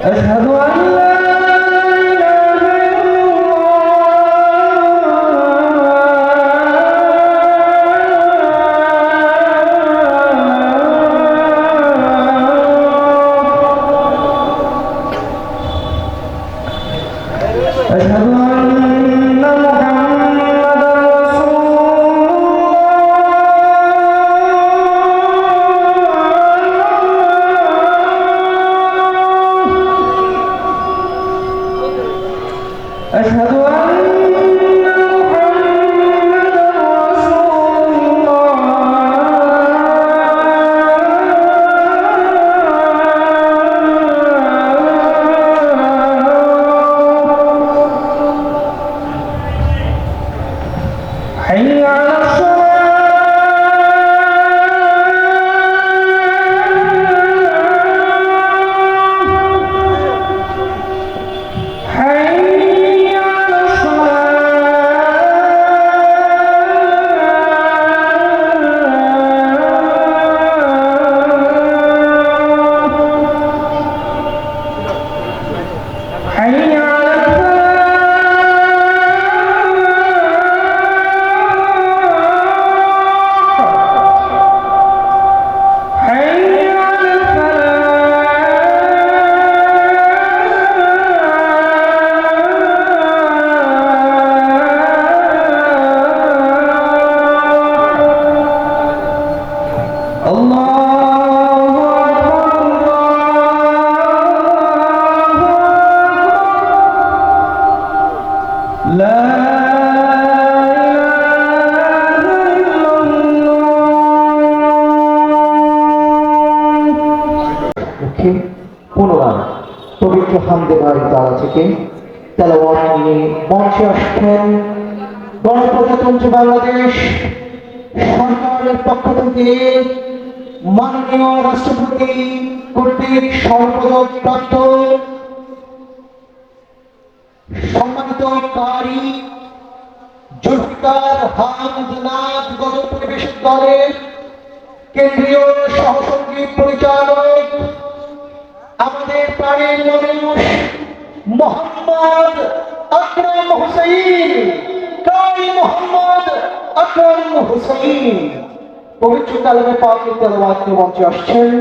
أشهد أن لا পুনরায় পবিত্র হামদে বাড়ি তারা থেকে তেলাওয়াত নিয়ে মঞ্চে আসছেন গণপ্রজাতন্ত্রী বাংলাদেশ সরকারের পক্ষ থেকে মাননীয় রাষ্ট্রপতি কর্তৃক স্বর্ণপদক প্রাপ্ত সম্মানিত কারি জুলফিকার হামদ গজল পরিবেশক দলের কেন্দ্রীয় সহসঙ্গীত পরিচালক আমাদের প্রাণের মানুষ মোহাম্মদ আকরাম হোসেন, কারি মোহাম্মদ আকরাম হোসেন পবিত্র কালামে পাকের তেলাওয়াত নিয়ে মঞ্চে আসছেন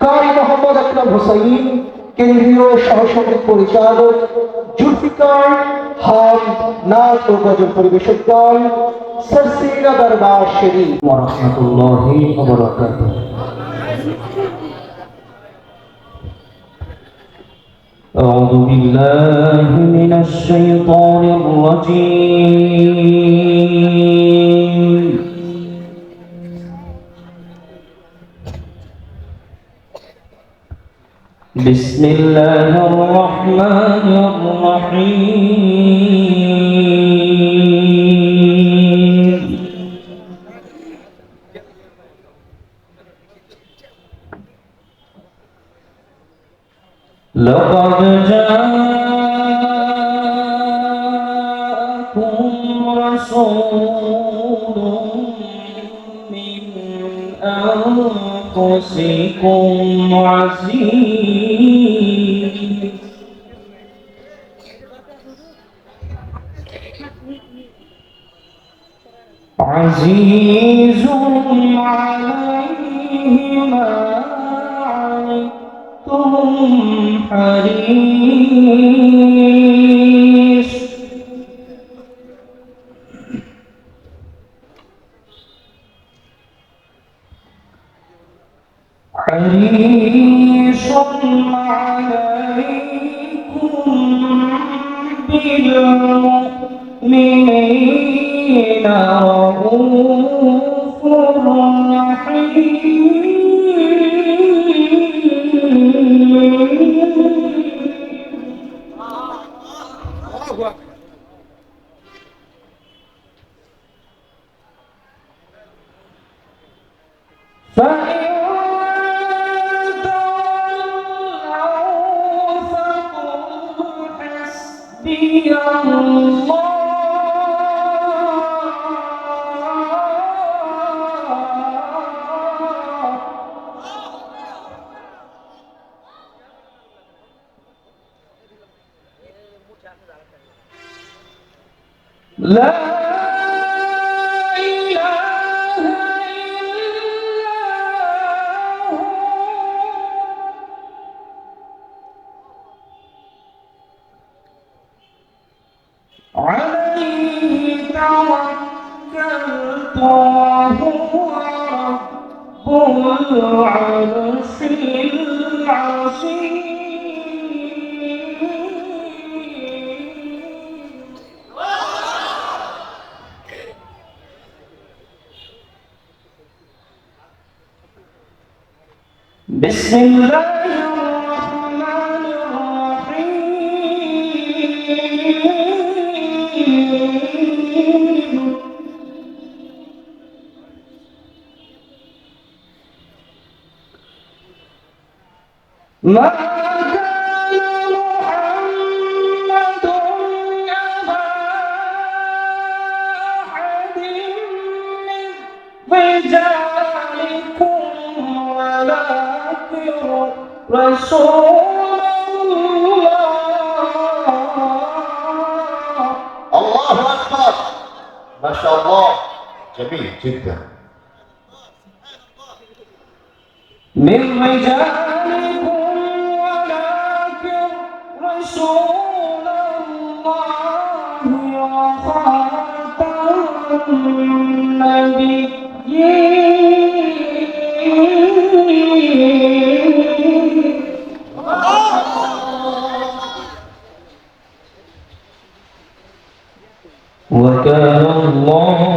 কারি মোহাম্মদ আকরাম হোসেন, কেন্দ্রীয় সহসঙ্গীত পরিচালক জুলফিকার হামদ নাচ ও গজল পরিবেশক দল সরসিনা দরবার শরীফ ওয়া রাহমাতুল্লাহি ওয়া বারাকাতুহু। أعوذ بالله من الشيطان الرجيم بسم الله الرحمن الرحيم لقد جاءكم رسول من أنفسكم عزيز عليه ما عنتم حريص عليكم بالمؤمنين رؤوف رحيم فإن تولوا فقل حسبي الله لا إله إلا هو عليه توكلت وهو رب العرش العظيم بسم الله الرحمن الرحيم ما كان محمد أبا أحد من رجالكم ولكن رسول الله. الله أكبر، ما شاء الله، جميل جدا. من رجالكم ولكن رسول الله وخاتم النبيين. وكان الله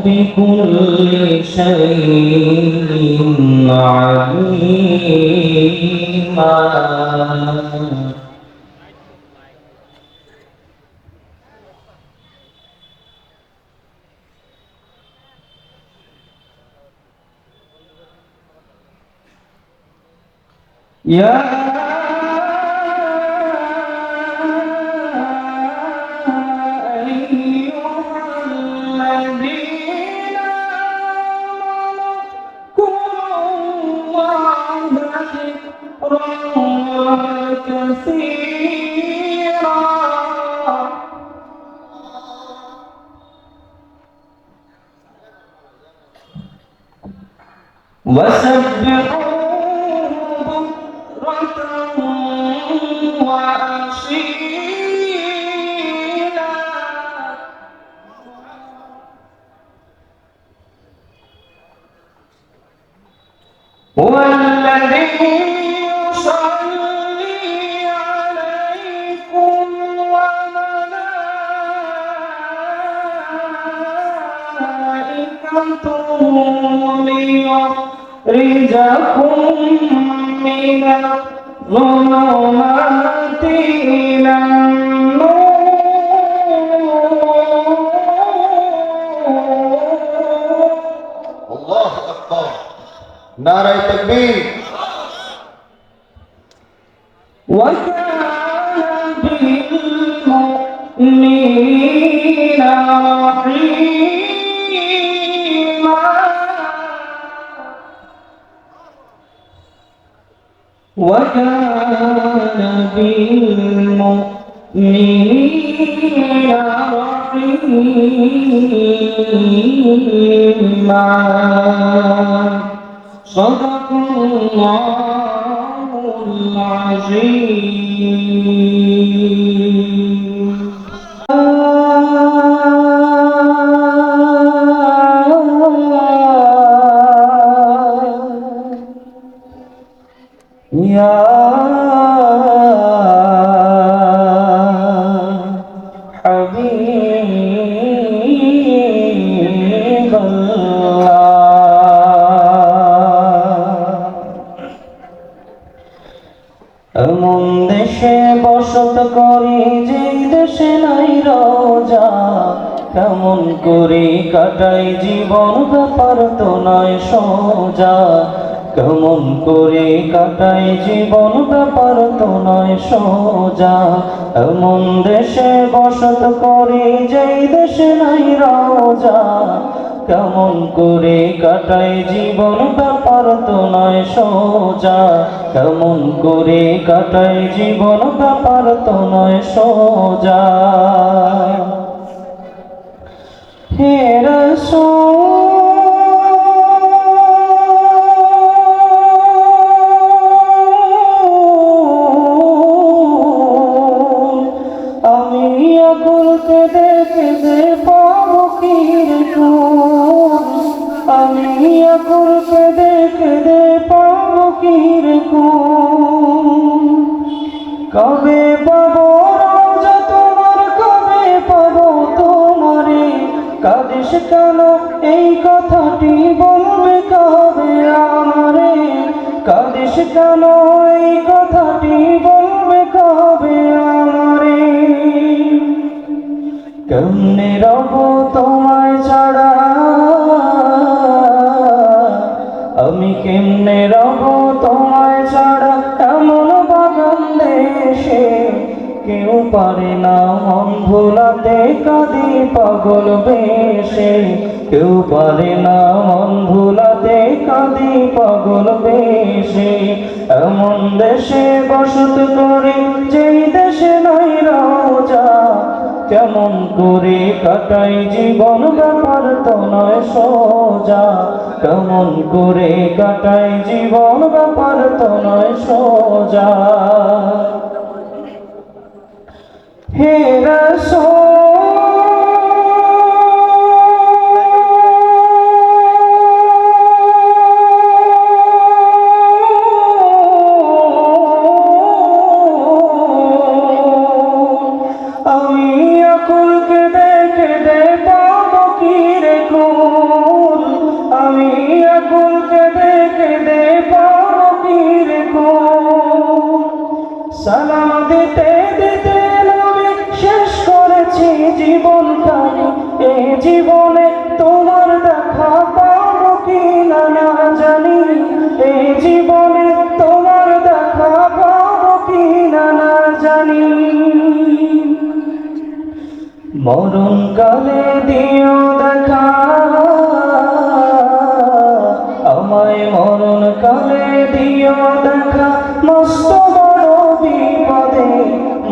بكل شيء عليما. يا كثيرا وسبحوه بكرة وأصيلا. هو الذي يصلي عليكم وملائكته ليخرجكم من الظلمات إلى النور. الله أكبر، نعرة تكبير. وكان بالمؤمنين رحيما. وكان بالمؤمنين رحيما. صدق الله العظيم. يا حبيب এমন দেশে বসত করি যেই দেশে নাই রোজা, কেমন করে কাটাই জীবন ব্যাপার তো নয় সোজা। কেমন করে কাটাই জীবন ব্যাপার তো নয় সোজা। এমন দেশে বসত করি যেই দেশে নাই রোজা, কেমন করে কাটাই জীবন ব্যাপার তো নয় সোজা। কেমন করে কাটাই জীবন ব্যাপার তো নয় সোজা। হে রাসূল, আমি আকুল কেঁদে কেঁদে পাবো কি রকম, আমি আকুল কেঁদে কেঁদে পাবো কি রকম। কবে পাবো রোজা তোমার, কবে পাবো তোমারে, কাঁদিস কেন এই কথাটি বলবে কবে আমারে, কাঁদিস কেন এই কথাটি বলবে কবে আমারে। কেমনে রব তোমায় ছাড়া, আমি কেমনে রব তোমায় ছাড়া, এমন বাগান দেশে কেউ পারে না মন ভোলাতে, কাঁদি পাগল বেশে কেউ পারে না মন ভোলাতে, কাঁদি পাগল বেশে। এমন দেশে বসত করে যেই দেশে নাই রোজা, কেমন করে কাটাই জীবন ব্যাপার তো নয় সোজা, কেমন করে কাটাই জীবন ব্যাপার তো নয় সোজা। হে আমি আকুল কেঁদে কেঁদে পাবো কি রে কুল, আমি আকুল কেঁদে কেঁদে পাবো কি রে কুল। সালাম দিতে দিতে নবী শেষ করেছি জীবন খানি, এই জীবনে তোমার দেখা পাবো কি না না জানি, এই জীবনে তোমার দেখা পাবো কি না না জানি। মরণ কালে দিও দেখা, আমায় মরণ কালে দিও দেখা, মস্ত বড় বিপদে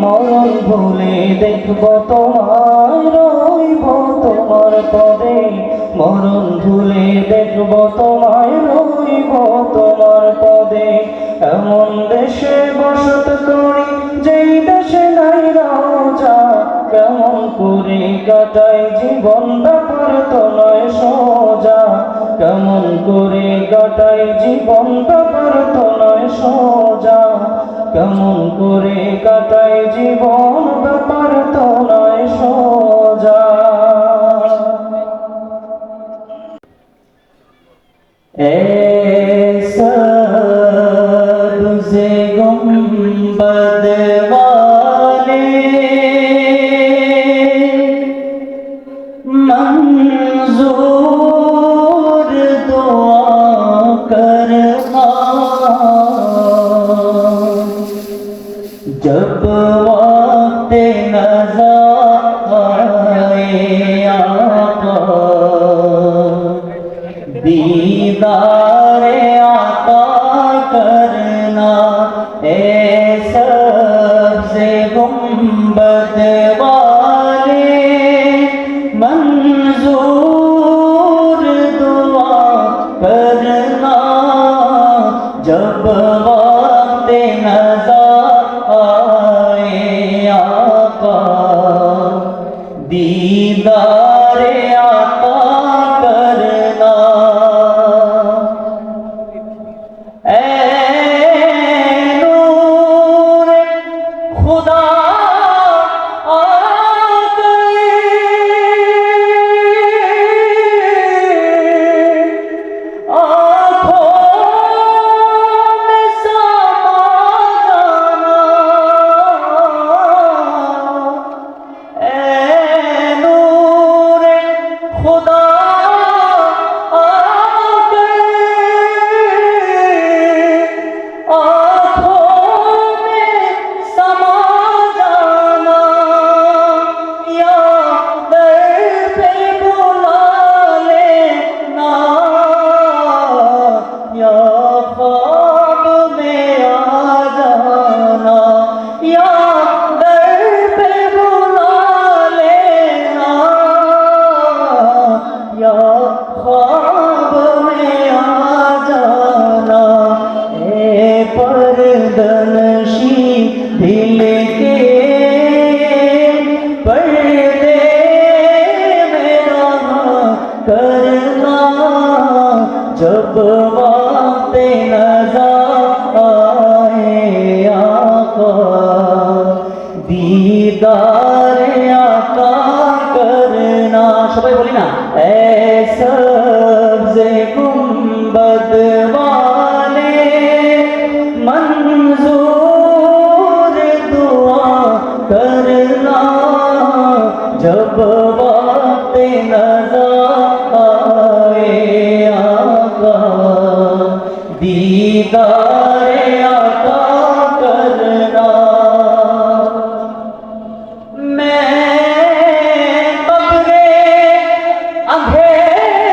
মরণ ভুলে দেখব তোমায়, রইব তোমার পদে মরণ ভুলে দেখব তোমায়, রইব তোমার পদে। এমন দেশে বসত করি যেই দেশে নাই রোজা, কেমন করে কাটাই জীবন ব্যাপার তো নয় সোজা, কেমন করে কাটাই জীবন ব্যাপার তো নয় সোজা, কেমন করে কাটাই জীবন ব্যাপার তো নয় সোজা। ऐसा तुझे गुंबद वाले मंजूर दुआ करना, जब वक्त नज़र आए आका, दीदार आता करना। ऐसा से गुंबद वाले मंजूर दुआ करना, जब वक्त नज़र आए आका, दीदार आता करना। ऐ नूर खुदा आ गए, आँखों में समा जब वक्त नज़ा आए आका दीदार आका करना সবাই বলি না এ সবজে गुंबद वाले मंजूर दुआ करना जब वक्त नज़ा आए आका दीदार आका करना मैं कब्रे अंधेरी में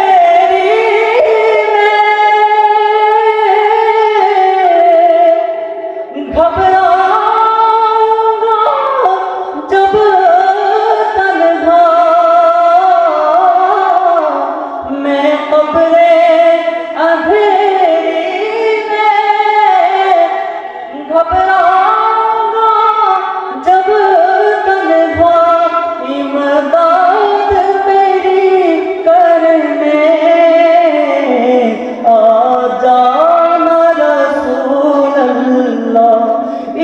घबराऊंगा जब तन्हा मैं कब्रे अंधेरी में घबराऊंगा जब तन्हा इमदाद मेरी करने आ जाना रसूल अल्लाह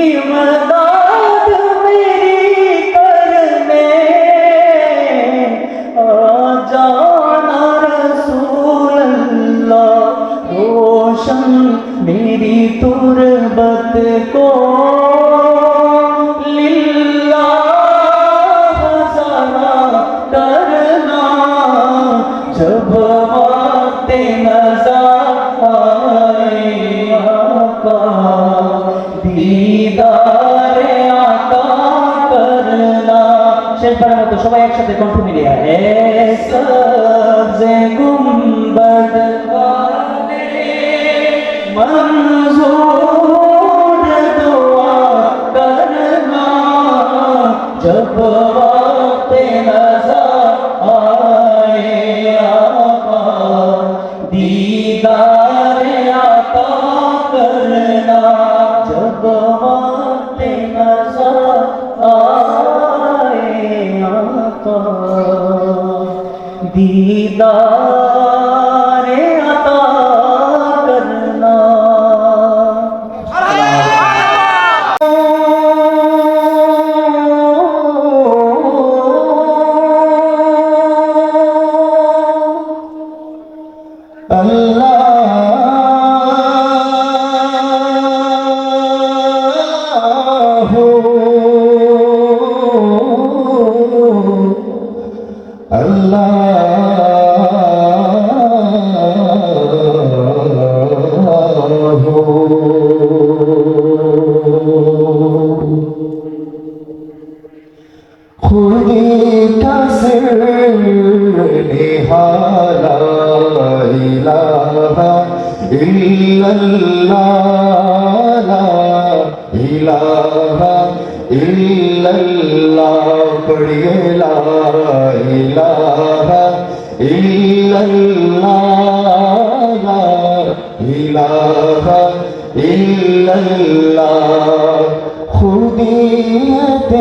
इमदाद मेरी करने आ जाना रसूल अल्लाह रोशन मेरी तुरबत को लिल्लाह ज़रा करना जब वक्त नज़ा आए आका दीदार आका करना শেষ বারের মতো সবাই একসাথে কণ্ঠ মিলিয়ে এ সবজে গুম্বদ वाले मंजूर दुआ करना जब वक्त नज़ा आए आका दीदार आका करना जब वक्त नज़ा आए आका दीदार अता करना खुदी का सिर निहाला इलाहा इल्लल्लाह ला इलाहा इल्लल्लाह पढ़िए ला इलाहा इल्लल्लाह ला इलाहा इल्लल्लाह खुदियत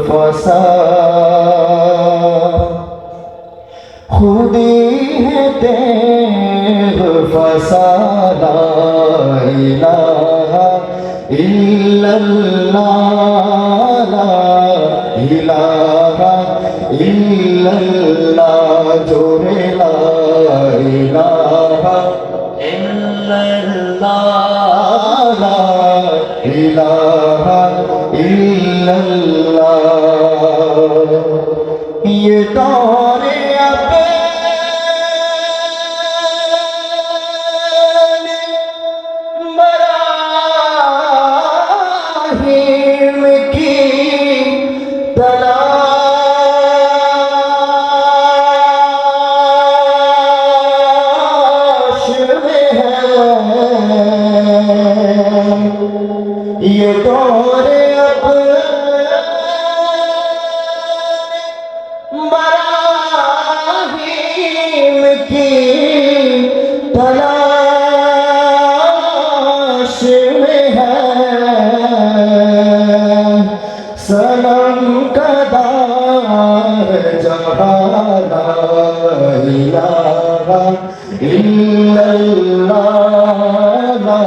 फसा खुदी है तेग फसा ला इलाहा इल्लल्लाह ला इलाहा इल्लल्लाह जोरे ला इलाहा इल्लल्लाह ला इलाहा इल्लल्लाह ये दौरे मराहिम की ইল্লাল্লাহ লা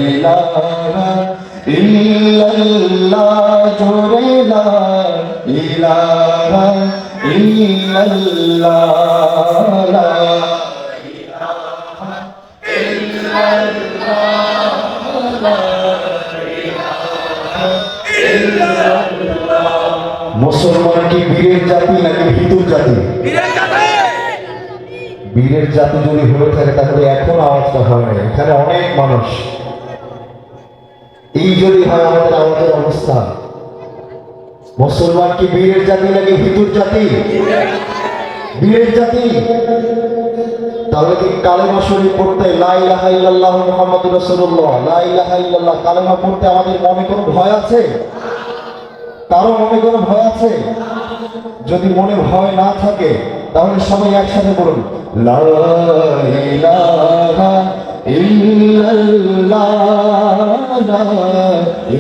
ইলাহা ইল্লাল্লাহ জোরে লা ইলাহা ইল্লাল্লাহ লা ইলাহা ইল্লাল্লাহ। মুসলমান কি বীরের জাতি নাকি ভিতুর জাতি? বীরের জাতি যদি হয়ে থাকে তাহলে এখন আওয়াজটা হয় না। এখানে অনেক মানুষ, এই যদি হয় আমাদের আওয়াজের অবস্থা। মুসলমান কি বীরের জাতি নাকি ভিতুর জাতি? বীরের জাতি। তাহলে কি কালেমা শরীফ পড়তে লা ইলাহা ইল্লাল্লাহ মুহাম্মাদুর রাসূলুল্লাহ লা ইলাহা ইল্লাল্লাহ কালেমা পড়তে আমাদের মনে কোনো ভয় আছে? কারো মনে কোনো ভয় আছে? যদি মনে ভয় না থাকে তাহলে সবাই একসাথে বলুন লা ইলাহা ইল্লাল্লাহ লা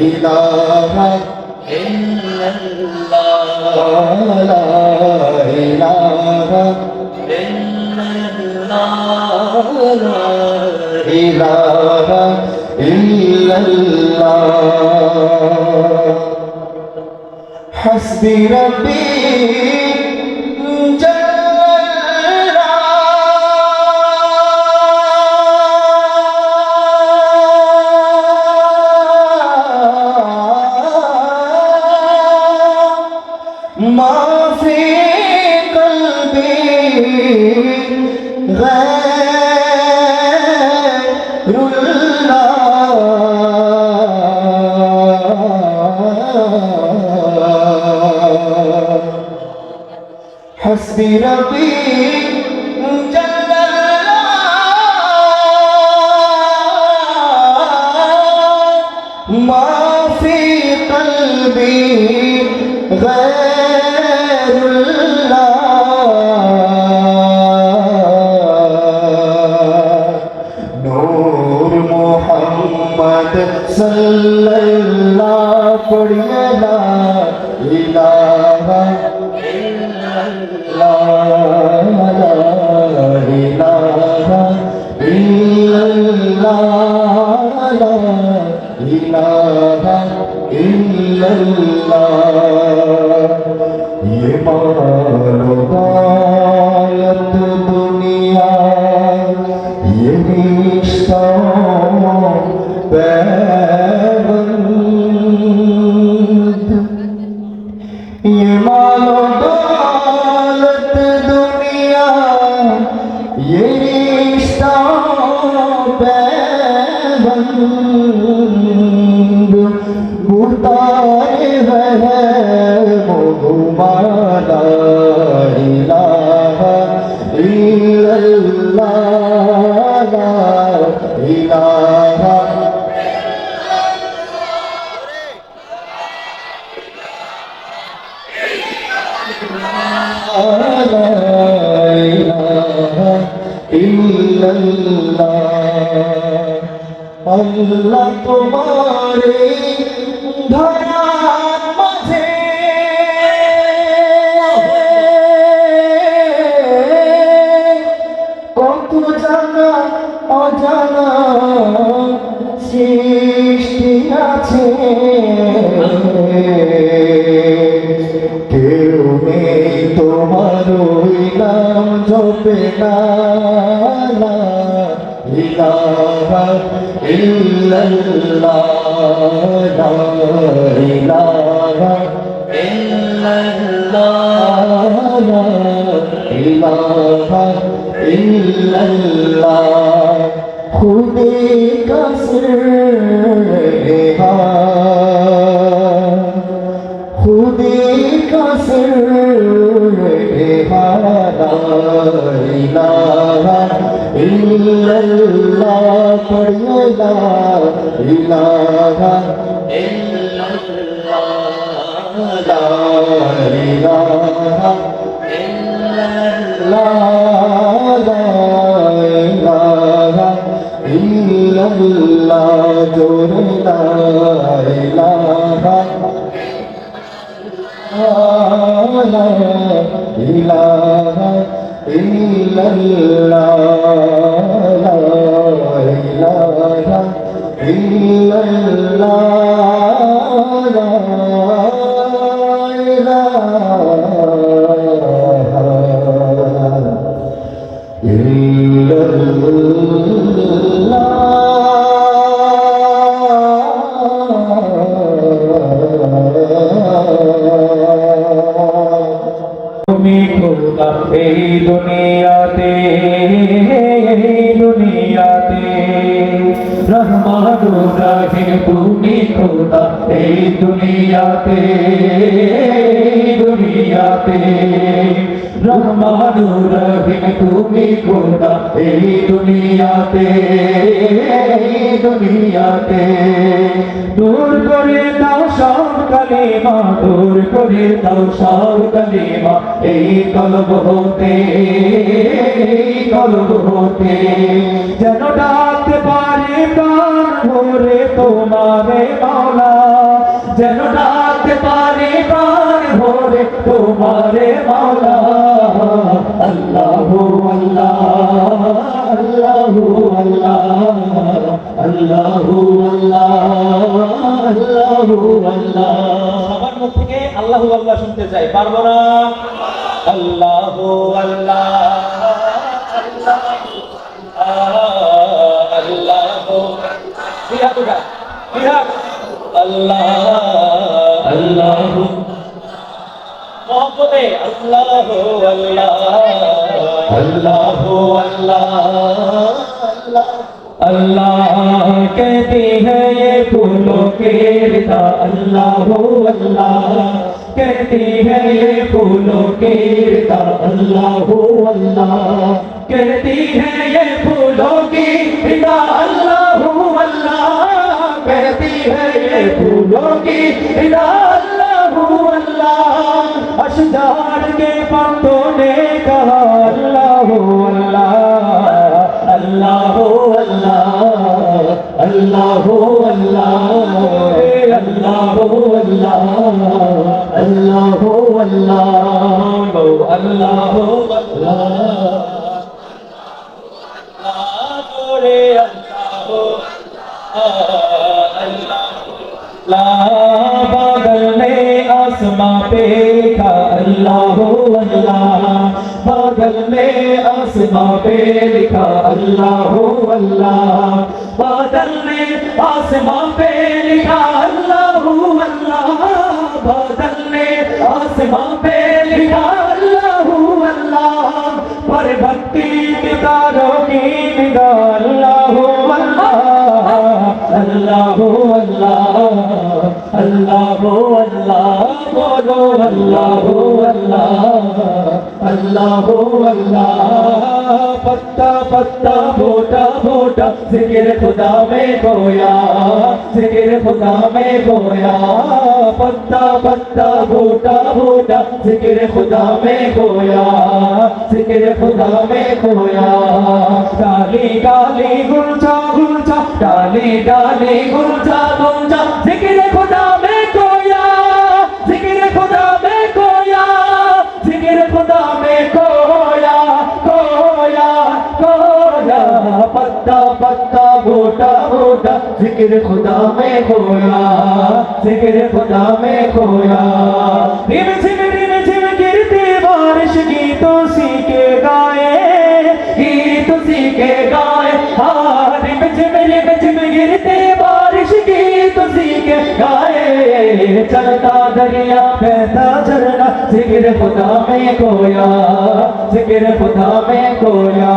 ইলাহা ইল্লাল্লাহ লা ইলাহা ইল্লাল্লাহ লা ইলাহা ইল্লাল্লাহ। হাসবি রাব্বি ما في قلبي غير الله حسبي ربي جل الله ما في قلبي غير الله نور محمد صلى الله پڑھیے لا الہ الا اللہ لا الہ الا اللہ لا الہ الا اللہ یہ مالو دولت دنیا یہ رشتہ پیوند یہ مالو دولت دنیا یہ رشتہ پیوند بتائے ہے لا إله إلا الله لا إله إلا الله الله तुम्हारे ध्यान माঝে কত জানা অজানা সৃষ্টি আছে কেউ নেই তোমার ওই নাম জপে না লা ইলাহা ইল্লাল্লাহ লা ইলাহা ইল্লাল্লাহ লা ইলাহা ইল্লাল্লাহ খুদে का सिर खुदे का सिर ला इलाहा इल्लल्लाह पढ़िए ला इलाहा इल्लल्लाह ला इलाहा इल्लल्लाह ला इलाहा इल्लल्लाह जोरे ला इलाहा লা ইলাহা ইল্লাল্লাহ লা ইলাহা ইল্লাল্লাহ লা ইলাহা তুমি খোদা এই দুনিয়াতে রহমানুর রহিম তুমি খোদা এই দুনিয়াতে রহমানুর রহিম তুমি খোদা এই দুনিয়াতে দূর করে দাও সব কালিমা, দূর করে দাও সব কালিমা এই কলব হতে যেন ডাকতে পারে প্রাণ ভরে তোমারে মাওলা, যেন ডাকতে পারে প্রাণ ভরে তোমারে মাওলা। আল্লাহু আল্লাহ আল্লাহু আল্লাহ আল্লাহু আল্লাহ আল্লাহু আল্লাহ। সবার মুখ থেকে আল্লাহু আল্লাহ শুনতে চাই, পারবো না? আল্লাহু আল্লাহ আল্লাহু আল্লাহ আল্লাহু मोहब्बते अल्लाह अल्लाह अल्लाह अल्लाह अल्लाह कहती है ये फूलों के रिदा, अल्लाह अल्लाह कहती है ये फूलों के रिदा, अल्लाह अल्लाह कहती है ये फूलों की रिदा, अल्लाह अल्लाह कहती है ये फूलों की रिदा, अशजार के पत्तों ने कहा अल्लाह अल्लाह अल्लाह अल्लाह अल्लाह अल्लाह अल्लाह अल्लाह अल्लाह अल्लाह बादल ने आसमां पे लिखा अल्लाह अल्लाह, बादल ने आसमां पे लिखा अल्लाह अल्लाह, बादल ने आसमां पे लिखा अल्लाह अल्लाह, बादल ने आसमां पे लिखा अल्लाह अल्लाह, पर भक्ति की तारों की निगाह अल्लाह अल्लाह अल्लाह अल्लाह अल्लाह अल्लाह बोलो अल्लाह अल्लाह अल्लाह अल्लाह। पत्ता पत्ता बोटा बोटा जिक्र खुदा में खोया, जिक्र खुदा में खोया, पत्ता पत्ता बोटा बोटा जिक्र खुदा में खोया, जिक्र खुदा में खोया। डाली डाली गुलचा गुलचा, डाली डाली गुलचा गुलचा जिक्र खुदा में खोया, जिक्र खुदा में खोया, जिक्र खुदा में खोया खोया खोया। पत्ता पत्ता बोटा बोटा जिक्र खुदा में खोया, जिक्र खुदा में खोया। रिम झिम गिरती बारिश गीतों सी के गाए, गीत सी के गाए। हाँ रिम झिम गिरती बारिश गीत सी के गाए। चलता दरिया बहता झरना जिक्र खुदा में खोया, जिक्र खुदा में खोया।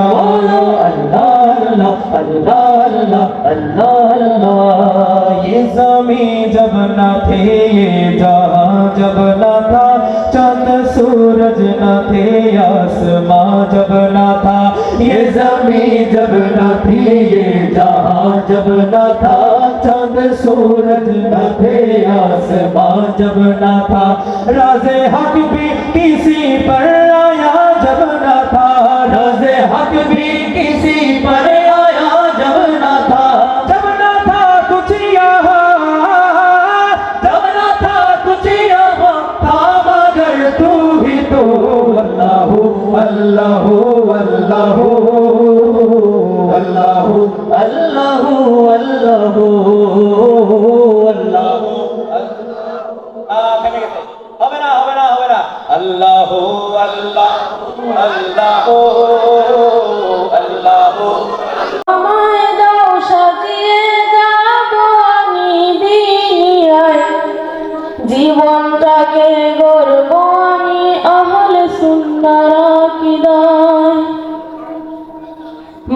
अल्लाह अल्लाह अल्लाह अल्लाह अल्लाह अल्लाह। ये ज़मीं जब न थे, ये जहां जब न था, चंद सूरज न थे, आसमां जब न था। ये ज़मीं जब न थी, ये जहां जब न था, चंद सूरज न थे, आसमां जब न था। राज़े हक भी किसी पर आया जब न था, राज़े हक भी किसी पर आया जब न था। जब न था कुछ यहाँ, जब न था कुछ यहाँ था, मगर আল্লাহু আল্লাহু আল্লাহু আল্লাহু আল্লাহু আল্লাহু থেমে গেছে হবে না হবে না হবে না আল্লাহু আল্লাহু আল্লাহু আল্লাহু আমায় দাও সাজিয়ে যাব আমি দুনিয়ায় জীবনটাকে গড়ব আমি আহলে সুন্নাহর আকীদায়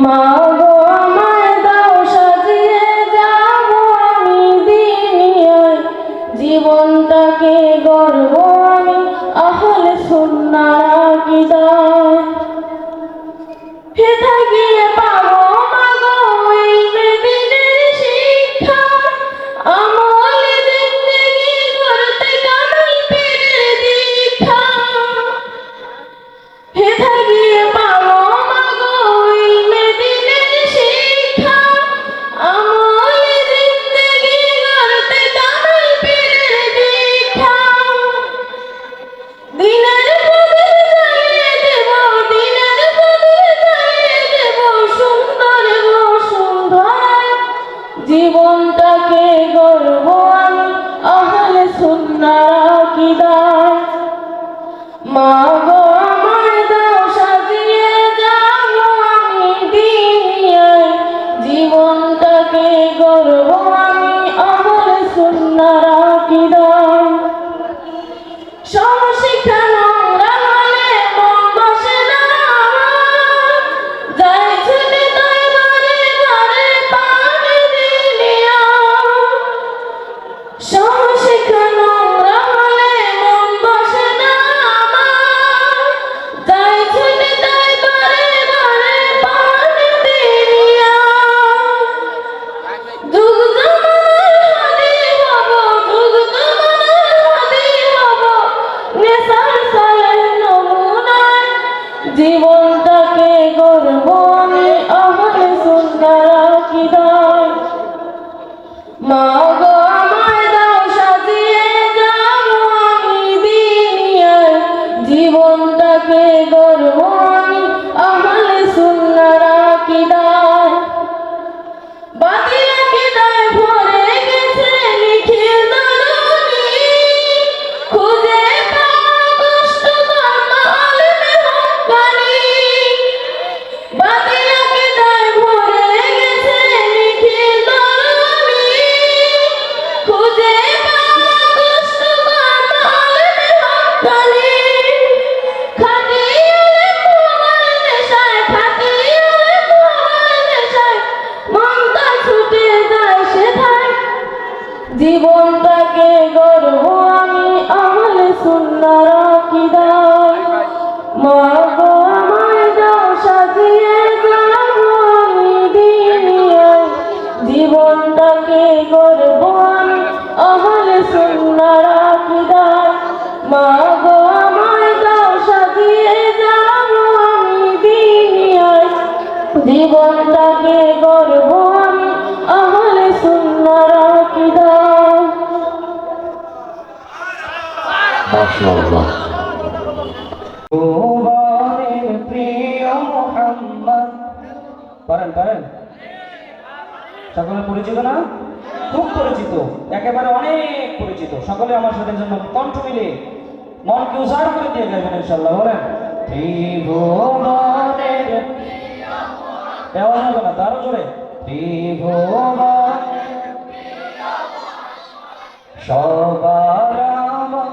মা গো আমায় দাও সাজিয়ে যাব আমি দুনিয়ায় জীবনটাকে গড়ব আমি আহলে সুন্নাহর আকীদায় হেথা গিয়ে পাবো মাগো এই মেদিনের শিক্ষা আমলে জিন্দেগি করতে কামাল পীরের দীক্ষা হেথা গিয়ে পাবো মাগো এই মেদিনের শিক্ষা আমলে জিন্দেগি করতে কামাল পীরের দীক্ষা দিনের পথে চালিয়ে দেব দিনের পথে চালিয়ে দেব সুন্দর বসুন্ধরায় জীবনটাকে গড়ব আমি আহলে সুন্নাহর আকীদায় মা গো আমায় দাও সাজিয়ে যাব আমি দুনিয়ায় জীবনটাকে গড়ব আমি আহলে সুন্নাহর আকীদায় সমশিক্ষা নোংরা হলে মন বসে না আমার যাই ছুটে তাই বারে বারে পানি দিলিয়া সমশিক্ষা নোংরা হলে মন বসে না আমার যাই ছুটে তাই বারে বারে পানি দিলিয়া যুগ জামানার হাদি হব যুগ জামানার হাদি হব নেশার সালের নমুনায় জীবনটাকে গড়ব আমি আহলে সুন্নাহর আকীদায় মা গো আমায় দাও সাজিয়ে যাব আমি দুনিয়ায় জীবনটাকে গড়ব আমি আহলে সুন্নাহর আকীদায় বাতিল আকীদায় ভরে গেছে নিখিল তরুণী খুঁজে পাওয়া কষ্টকর মালিমে হক্কানি বাতিল আকীদায় ভরে গেছে নিখিল তরুণী খুঁজে পাওয়া কষ্টকর মালিমে হক্কানি খাঁটি আলেম হওয়ার নেশায় খাঁটি আলেম হওয়ার নেশায় মনটা ছুটে যায় সেথায় জীবনটাকে গড়ব আমি আহলে সুন্নাহর আকীদায় মা গো আমায় দাও সাজিয়ে যাব আমি দুনিয়ায় জীবনটাকে গড়ব আমি আহলে সুন্নাহর আকীদায় মা গো আমায় দাও সাজিয়ে যাব আমি দুনিয়ায় জীবনটাকে গড়ব আমি আহলে সুন্নাহর আকীদায় মাশাআল্লাহ তোমার প্রিয় মুহাম্মদ পারেন পারেন সকলে পরিচিত না খুব পরিচিত একেবারে অনেক পরিচিত সকলে আমার সাথে জন্য কণ্ঠ মিলে মনকে উজাড় করে দিয়ে গাইবেন ইনশাআল্লাহ বলেন ত্রিভুবনের আওয়াজ হবে না তারও জোরে ত্রিভুবন সবার আমার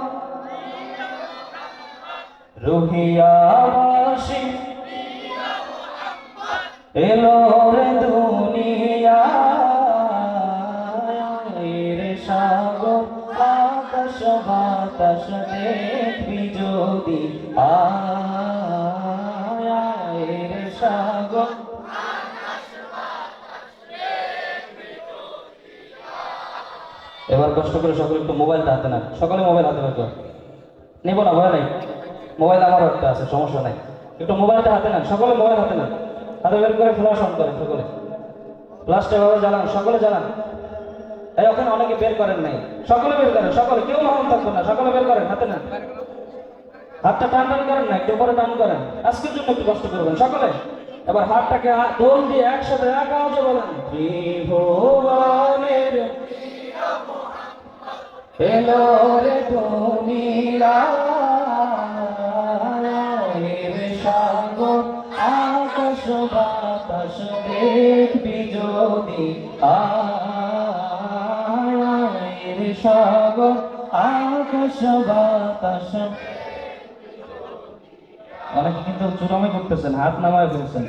রুহিয়াবাসী এলো রে দুনিয়ায় রে সাগর আকাশ বাতাস দেখবি যদি আয় রে সাগর এবার কষ্ট করে সকলে একটু মোবাইলটা হাতে নেন সকলে মোবাইল হাতে রাখো নেব না ভয় নাই মোবাইল আমারও একটা আছে সমস্যা নাই একটু মোবাইলটা হাতে নেন সকলে মোবাইল হাতে নেন হাতে বের করে ফ্ল্যাশ অন করেন সকলে ফ্ল্যাশটা এভাবে জ্বালান সকলে জ্বালান এই ওখানে অনেকে বের করেন নাই সকলে বের করেন সকলে কেউ মহান থাকবেন না সকলে বের করেন হাতে নেন হাতটা টান টান করেন না, একটু উপরে টান করেন, আজকের জন্য একটু কষ্ট করবেন সকলে। এবার হাতটাকে দোল দিয়ে একসাথে এক আওয়াজে বলেন, ত্রিভুবনের এলো রে দুনিয়ার সাগর আকাশ বাতাস দেখবি যদি আয়ের সাগর আকাশ বাতাস। অনেকে কিন্তু চুরামি করতেছেন, হাত নামায় ফেলছেন,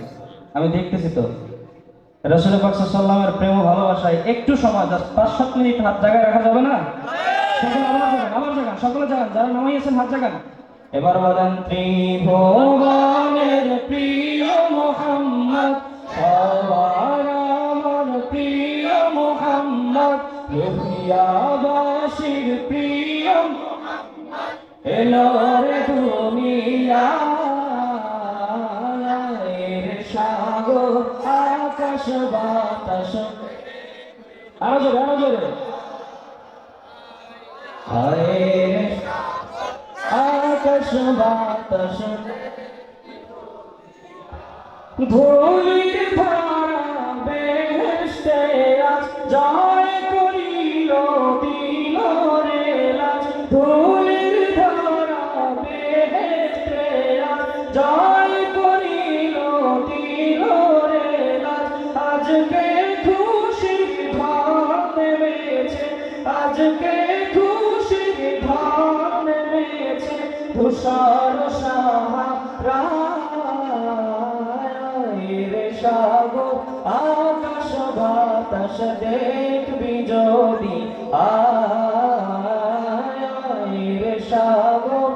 আমি দেখতেছি তো। রাসূল পাক সাল্লাল্লাহু আলাইহি ওয়াসাল্লামের প্রেম ও ভালোবাসায় একটু সময়, জাস্ট 5-7 মিনিট হাত জায়গায় রাখা যাবে না? সকলে আবার জাগান, সকলে জাগান, যারা নামাইয়েছেন হাত জাগান। এবার বলেন, ত্রিভুবনের প্রিয় মুহাম্মদ, সবার আমার প্রিয় মুহাম্মদ, দুনিয়াবাসীর প্রিয় মুহাম্মদ, এলো রে দুনিয়ার সাগর আকাশ বাতাস। আরো জোরে, আরো জোরে। আকাশ বাতাস ধূলির ধারা বেহেশতে আজ জয় করিল দিল রে লাজ। ধূলির ধারা বেহেশতে আজ জয় করিল দিল রে লাজ। আজকে খুশি ধান নেমেছে, আজকে খুশি ধান নেমেছে, ধূসর সাহারায় সাগর আকাশ বাতাস দেখবি যদি আয়ের সাগর।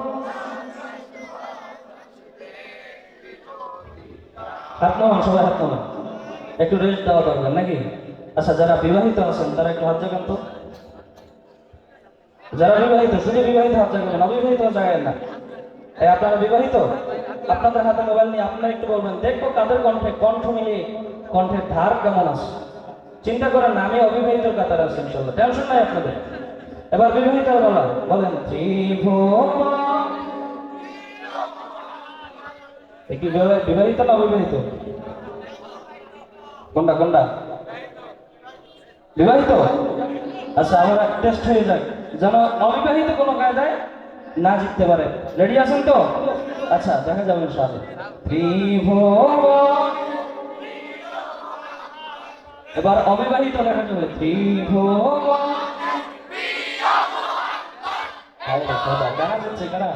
হাত নামান, সবাই হাত নামান, একটু রেস্ট দেওয়া দরকার নাকি? আচ্ছা, যারা বিবাহিত আছেন তারা একটু হাত জাগান তো। যারা বিবাহিত, শুধু বিবাহিত হাত জাগাবেন, অবিবাহিত জাগাবেন না। আপনারা বিবাহিত, আপনাদের হাতে মোবাইল নিয়ে আপনারা একটু বলবেন, দেখবো কাদের কণ্ঠে কণ্ঠ মিলিয়ে কণ্ঠের ধার কেমন আছে। চিন্তা করেন না, আমি অবিবাহিত কাতার আছি ইনশাল্লাহ, টেনশন নাই আপনাদের। এবার বিবাহিত বলা, বলেন, ত্রিভুবন। কি বিবাহিত না অবিবাহিত? কোনটা কোনটা? বিবাহিত। আচ্ছা, আমরা টেস্ট হয়ে যাক, যেন অবিবাহিত কোনো কায়দায় না জিততে পারে। রেডি আছেন তো? আচ্ছা, দেখা যাবে ইনশাআল্লাহ। ত্রিভুবন। এবার অবিবাহিত লেখা যাবে, ত্রিভুবন। কেনা যাচ্ছে কেনা?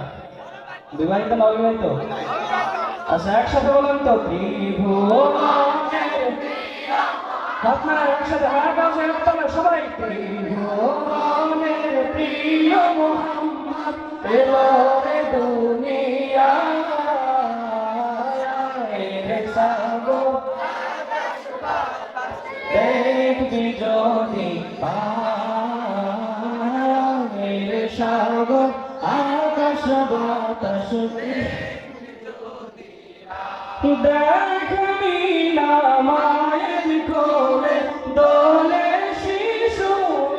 বিবাহিত না অবিবাহিত? আচ্ছা, একসাথে বলেন তো, ত্রিভুবন। আপনারা একসাথে হাত আছে সবাই, ত্রিভুবনের প্রিয় মুহাম্মদ, এলো রে দুনিয়ার সাগর দেখবি যদি আয়ের সাগর আকাশ বাতাস। দেখবি না মায়ের কোলে দোলে শিশু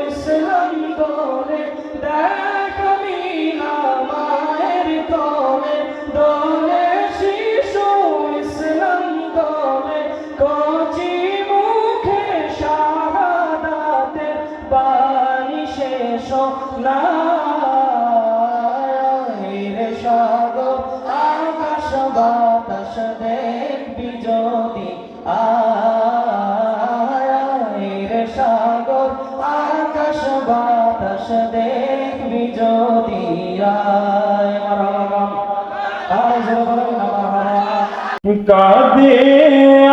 ইসলাম দোলে, দেখবি না মায়ের কোলে দোলে শিশু ইসলাম দোলে, কচি মুখে শাহাদাতের বাণী শেষ না সাগর আকাশ বাতাস দেখবি যদি আয়ের সাগর আকাশ বাতাস দেখবি যদি আয়। কাঁদে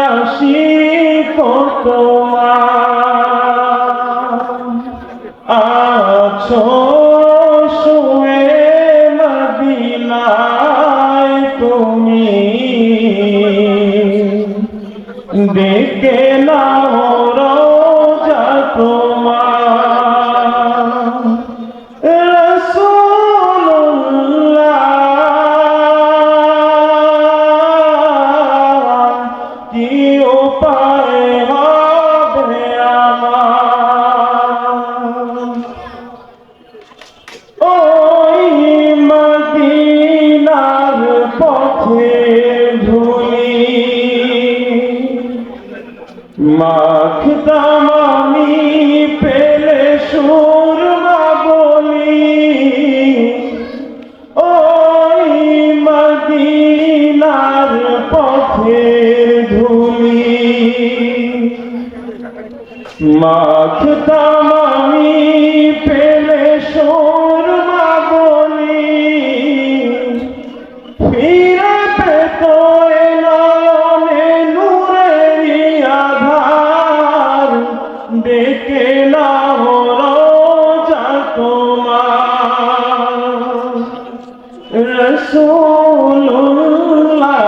আসি তোমার আছো শুয়ে মদিনায় তুমি, দেখে নাও রওজা তোমার। রাসূলুল্লাহ কি উপায় হবে আমার, ওই মদিনা মদিনার পথে ধুলি মাখতাম আমি পেলে সুরমা বলি ওই মদিনার পথে ধুলি মাখতাম আমি পেলে সুরমা বলি ফিরে পেত এ নয়নে নূরেরি আধার ডেকে নাও রোজা তোমার রাসূলুল্লাহ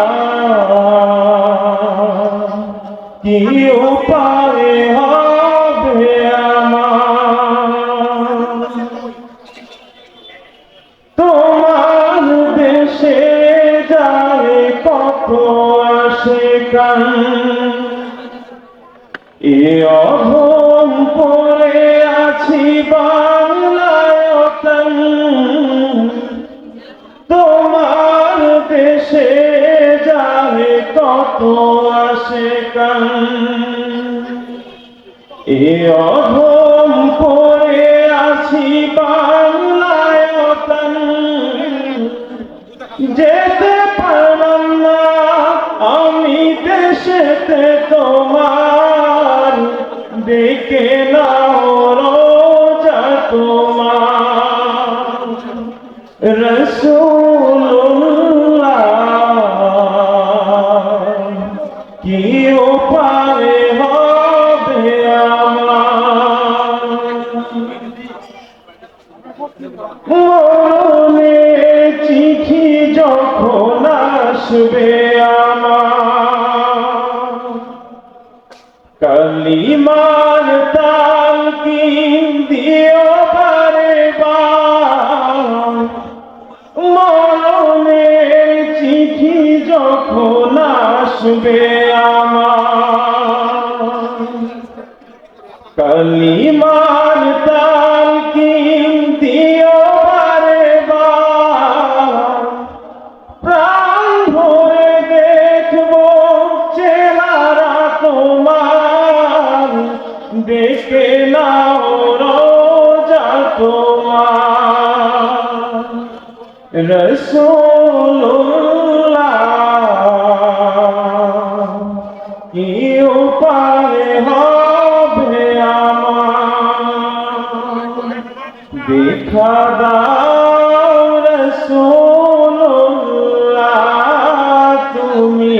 কি উপায় হবে আমার তোমার দেশে যায় কত আশিকান এ অধম পড়ে আছি বাংলায় ওতন তোমার দেশে যায় কত আশিকান এ অধম পড়ে আছি বাংলায় ওতন যেতে পারলাম না আমি দেশেতে তোমার ডেকে নাও রোজা তোমার রাসূলুল্লাহ কি উপায় হবে আমার মনে চিঠি যখন আসবে আমার কালিমার তালকিন দিও বারে বার মনে চিঠি যখন আসবে আমার কালিমার তালকিন দিও বারে বার প্রাণ ভরে দেখবো চেহারা তোমার দেখে নাও রোজা তোমার রাসূলুল্লাহ কি উপায় হবে আমার দেখা দাও রাসূলুল্লাহ তুমি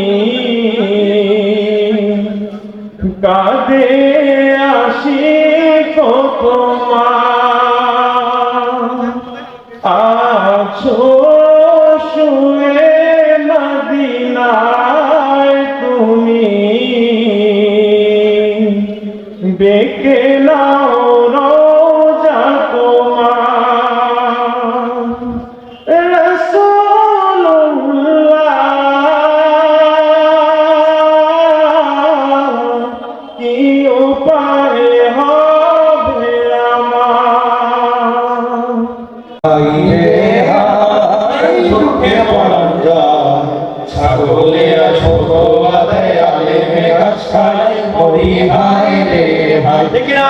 কাঁদে আশিক তোমার আছো শুয়ে মদিনায় তুমি ডেকে নাও রোজা তোমার রাসূলুল্লাহ কি উপায় হবে আমার দুঃখে পরাণ যায় ছাগলেরা ছোট বাধায় আলেমে ঘাস খায় মরি হায় রে হায় দেখি না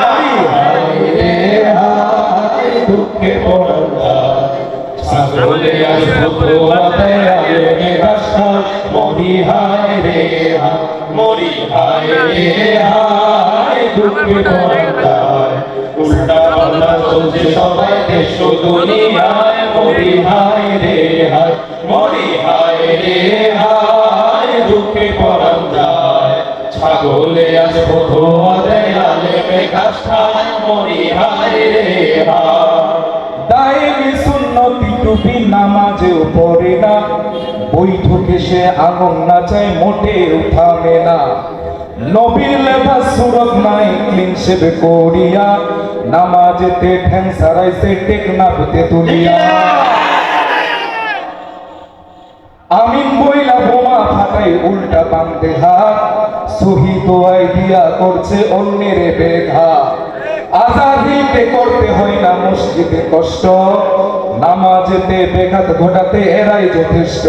হায় রে হায় দুঃখে পরাণ যায় ছাগলেরা ছোট বাধায় আলেমে ঘাস খায় মরি হায় রে হায় মরি হায় রে হায় দুঃখে পরাণ যায় উল্টা পাল্টা চলছে সবাই দেশ দুনিয়ায় মরি হায় রে হায় মরি হায় রে হায় দুঃখে পরাণ যায় ছাগলে আসবো ধোয়া দেয় আলেমে ঘাস খায় মরি হায় রে হায় দায়েমি সুন্নতি টুপি নামাজেও পড়ে না বৈঠকে সে আগুন নাচায় মোটেও থামে না নবীর লেবাস সুরত নাই ক্লিন শেভ করিয়া নামাজেতে ঠ্যাং সারাইছে টেকনাফতে তুলিয়া আমিন বইলা বোমা ফাটাই উল্টা বান্ধে হাত শহীদ আইডিয়া করছে অন্যের বেঘা আজাদিতে করতে হয় না মসজিদে কষ্ট নামাজেতে বেঘাত ঘটাতে এরাই যথেষ্ট।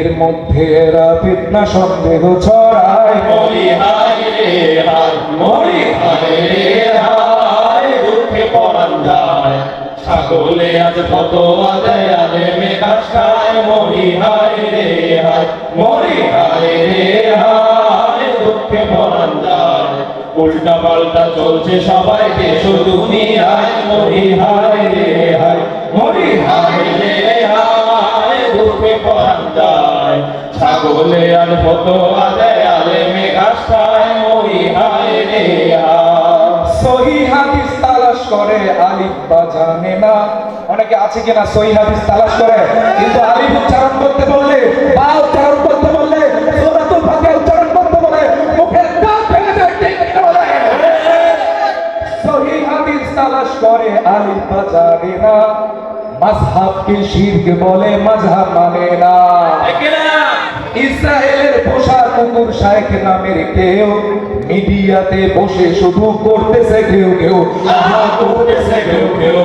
এর মধ্যে এরা ফিতনা সন্দেহ ছড়ায়। মরি হায় রে হায়, মরি হায় রে হায়, দুঃখে পরাণ যায়। ছাগলে আজ ফতোয়া দেয়, আলেমে ঘাস খায়। মরি হায় রে হায়, মরি হায় রে হায়, দুঃখে পরাণ যায়। উল্টা পাল্টা চলছে সবাই দেশ ও দুনিয়ায়। মরি হায় রে হায়, মরি হায় রে হায়, দুঃখে পরাণ যায়। ছাগলে আর ফতোয়া দেয়, আলেমে ঘাস খায়। মরি হায় রে হায়। সহিহ হাদিস তালাশ করে আলিফ বা জানে না। অনেকে আছে কিনা সহিহ হাদিস তালাশ করে, কিন্তু আলিফ উচ্চারণ করতে বললে বা উচ্চারণ করতে বললে সূরাতুল ফাতিহা উচ্চারণ করতে বলে মুখের দাঁত ভেঙে যায়। ঠিক কিনা বলেন? সহিহ হাদিস তালাশ করে আলিফ বা জানে না। মাযহাবকে শিরক বলে, মাযহাব মানে না। ইসরায়েলের পোষা কুকুর শায়েখ নামের কেউ মিডিয়াতে বসে শুধু করতেছে কেউ কেউ, আহা করতেছে কেউ কেউ।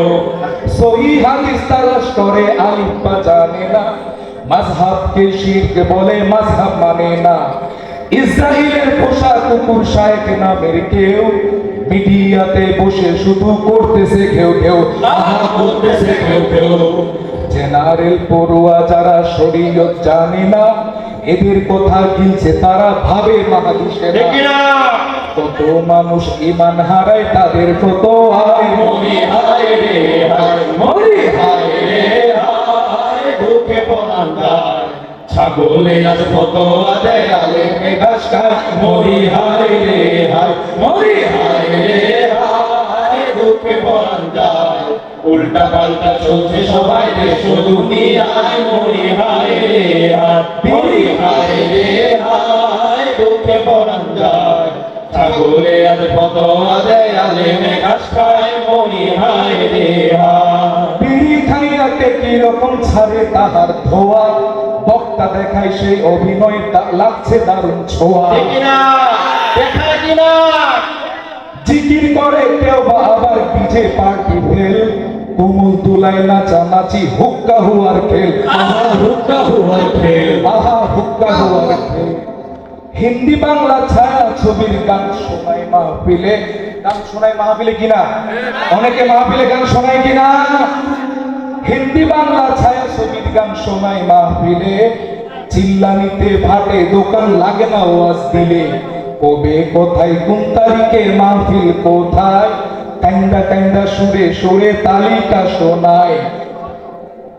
সহিহ হাদিস তালাশ করে আলিফ বা জানে না। মাযহাবকে শিরক বলে, মাযহাব মানে না। ইসরায়েলের পোষা কুকুর শায়েখ নামের কেউ মিডিয়াতে বসে শুধু করতেছে কেউ কেউ, আহা করতেছে কেউ কেউ। জেনারেল পড়ুয়া যারা শরীয়ত জানে না, এদের কথা গিলছে তারা ভাবে মহাদিসে ঠিক কিনা? কত মানুষ ঈমান হারায় তাদের ফতোয়ায়। মরি হায় রে হায়, মরি হায় রে হায়, দুঃখে পরাণ যায়। ছাগলে আজ ফতোয়া দেয়, আলেমে ঘাস খায়। মরি হায় রে হায়, মরি হায় রে হায়, দুঃখে পরাণ যায়। উল্টা পাল্টা চলছে সবাই দেশ ও দুনিয়ায়। মরি হায় রে হায়, মরি হায় রে হায়, দুঃখে পরাণ যায়। ছাগলে আজ ফতোয়া দেয়, আলেমে ঘাস খায়। মরি হায় রে হায়। বিড়ি খাইয়াকে কি রকম ছাড়ে তাহার ধোয়া, বক্তা দেখায় সেই অভিনয় লাগছে দারুণ ছোঁয়া। ঠিক কিনা? দেখায় কিনা? জিকির করে কেউ বা আবার পিছে পার্টি ফেল, কুমুল তুলায় নাচানাচি হুক্কা হুয়ার খেল। আহা হুক্কা হুয়ার খেল। আহা হুক্কা হুয়ার খেল। হিন্দি বাংলা ছায়া ছবির গান শোনায় মাহফিলে। গান শোনায় মাহফিলে কিনা? অনেকে মাহফিলে গান শোনায় কিনা? হিন্দি বাংলা ছায়া ছবির গান শোনায় মাহফিলে। চিল্লানিতে ভাটে দোকান লাগে না ওয়াজ দিলে। কবে কোথায় কোন তারিখে মাহফিল কোথায়, কান্দা কান্দা সুরে সুরে তালিকা শোনায়।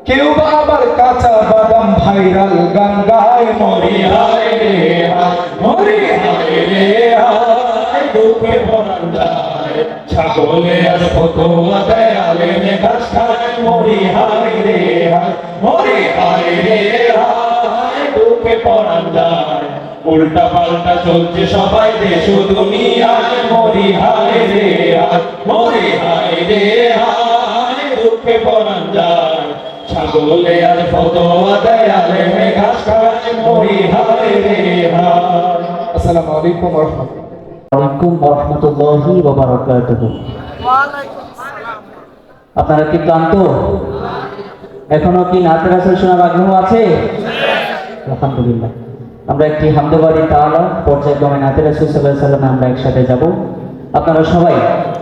কেউ বা আবার কাঁচা বাদাম ভাইরাল গান গায়। মরি হায় রে হায়, মরি হায় রে হায়, দুঃখে পরাণ যায়। ছাগলে আজ ফতোয়া দেয়, আলেমে ঘাস খায়। মরি হায় রে হায়, মরি হায় রে হায়, দুঃখে পরাণ যায়। উল্টা পাল্টা চলছে সবাই দেশ ও দুনিয়ায়। মরি হায় রে হায়, মরি হায় রে হায়, দুঃখে পরাণ যায়। ছাগলে আর ফতোয়া দেয়, আলেমে ঘাস খায়। মরি হায় রে হায়। আসসালামু আলাইকুম ওয়া রাহমাতুল্লাহ। ওয়ালাইকুম রহমতুল্লাহি ওয়া বারাকাতুহু। আপনারা কি ক্লান্ত? এখনো কি নাতে রাসূল শোনার আগ্রহ আছে? আলহামদুলিল্লাহ। আমরা একটি হামদবাড়ি তাআলা পর্যায়ক্রমে নাতে রাসূল সাল্লাল্লাহু আলাইহি ওয়াসাল্লামে আমরা একসাথে যাব। আপনারা সবাই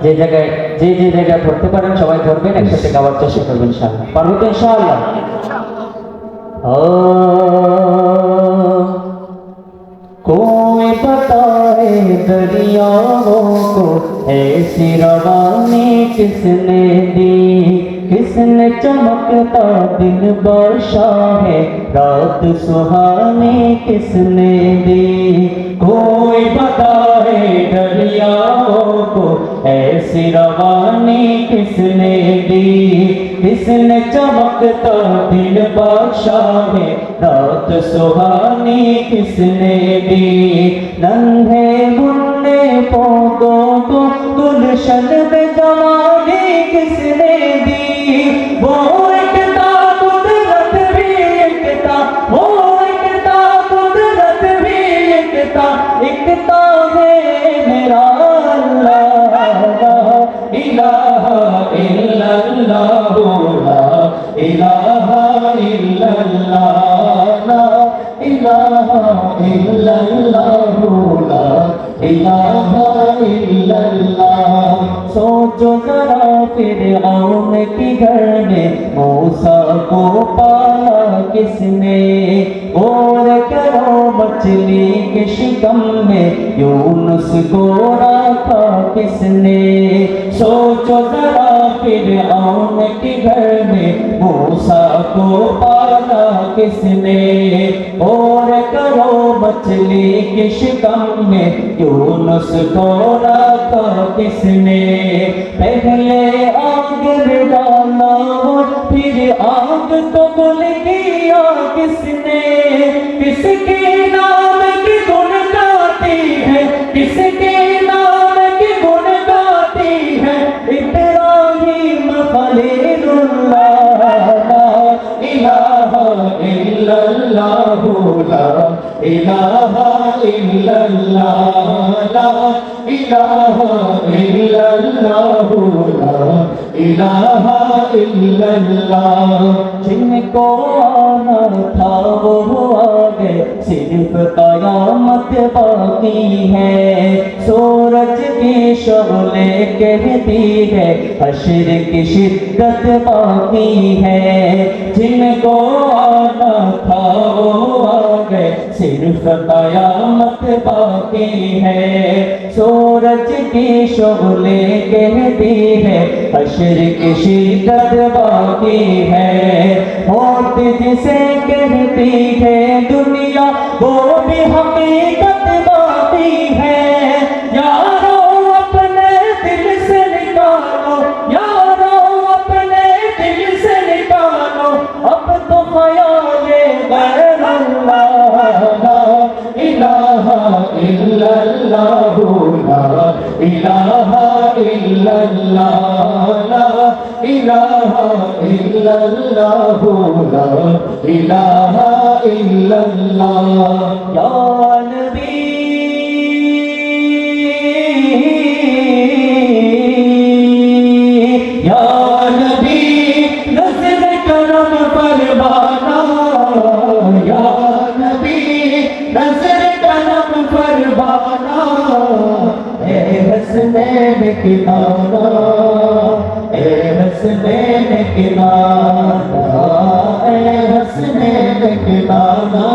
যে জায়গায় ধরতে পারেন সবাই ধরবেন, একসাথে গাওয়ার চেষ্টা করবেন ইনশাআল্লাহ। পারবেন তো ইনশাআল্লাহ? कोई बताए दरियाओं को ऐसी रवानी किसने दी, किसने चमकता दिन वर्षा है रात सुहानी किसने दी। कोई बताए दरियाओं को ऐसी रवानी किसने दी, किसने चमकता दिन वर्षा है रात सुहानी किसने दी। नन्हे मुन्ने पौधों को गुलशन में जवानी किसने दी। वो एकता कुदरत भी एकता, वो एकता कुदरत भी एकता, एकता है मेरा अल्लाह। इलाहा इल्लल्लाह ইল্লাল্লাহ লা ইলাহা ইল্লাল্লাহ লা ইলাহা ইল্লাল্লাহ सोचो जरा फिरऔन की घर में मूसा को पाला किसने और करो मछली के शिकम में यूनुस को रखा किसने सोचो जरा फिरऔन के घर में मूसा को पाला किसने और करो मछली के शिकम में यूनुस को रखा किसने पहले आग में डाला और फिर आग को गुल किया किसने किसके नाम की गुण गाती है किसके नाम की गुण गाती है इब्राहीम खलीलुल्लाह ला इलाहा इल्लल्लाह ला इलाहा इल्लल्लाह ला इलाहा इल्लल्लाह ला इलाहा इल्लल्लाह जिनको आना था वो आ गए सिर्फ कयामत बाकी है सूरज की शोले कहती है हश्र की शिद्दत बाकी है जिनको आना था वो आ गए सिर्फ कयामत बाकी है सूरज की शोले कहती है हश्र की शिद्दत बाकी है मौत जिसे कहती है दुनिया वो भी हकीकत बाकी है यारो अपने दिल से निकालो यारो अपने दिल से निकालो अब तो ख्याले गैरुल्लाह ला इलाहा इल्लल्लाह ला इलाहा इल्लल्लाह ला इलाहा इल्लल्लाह ला इलाहा इल्लल्लाह या नबी या नबी नज़र करम फरमाना या नबी नज़र करम फरमाना ए हसनैन की नाना ए हसनैन की नाना ए हसनैन की नाना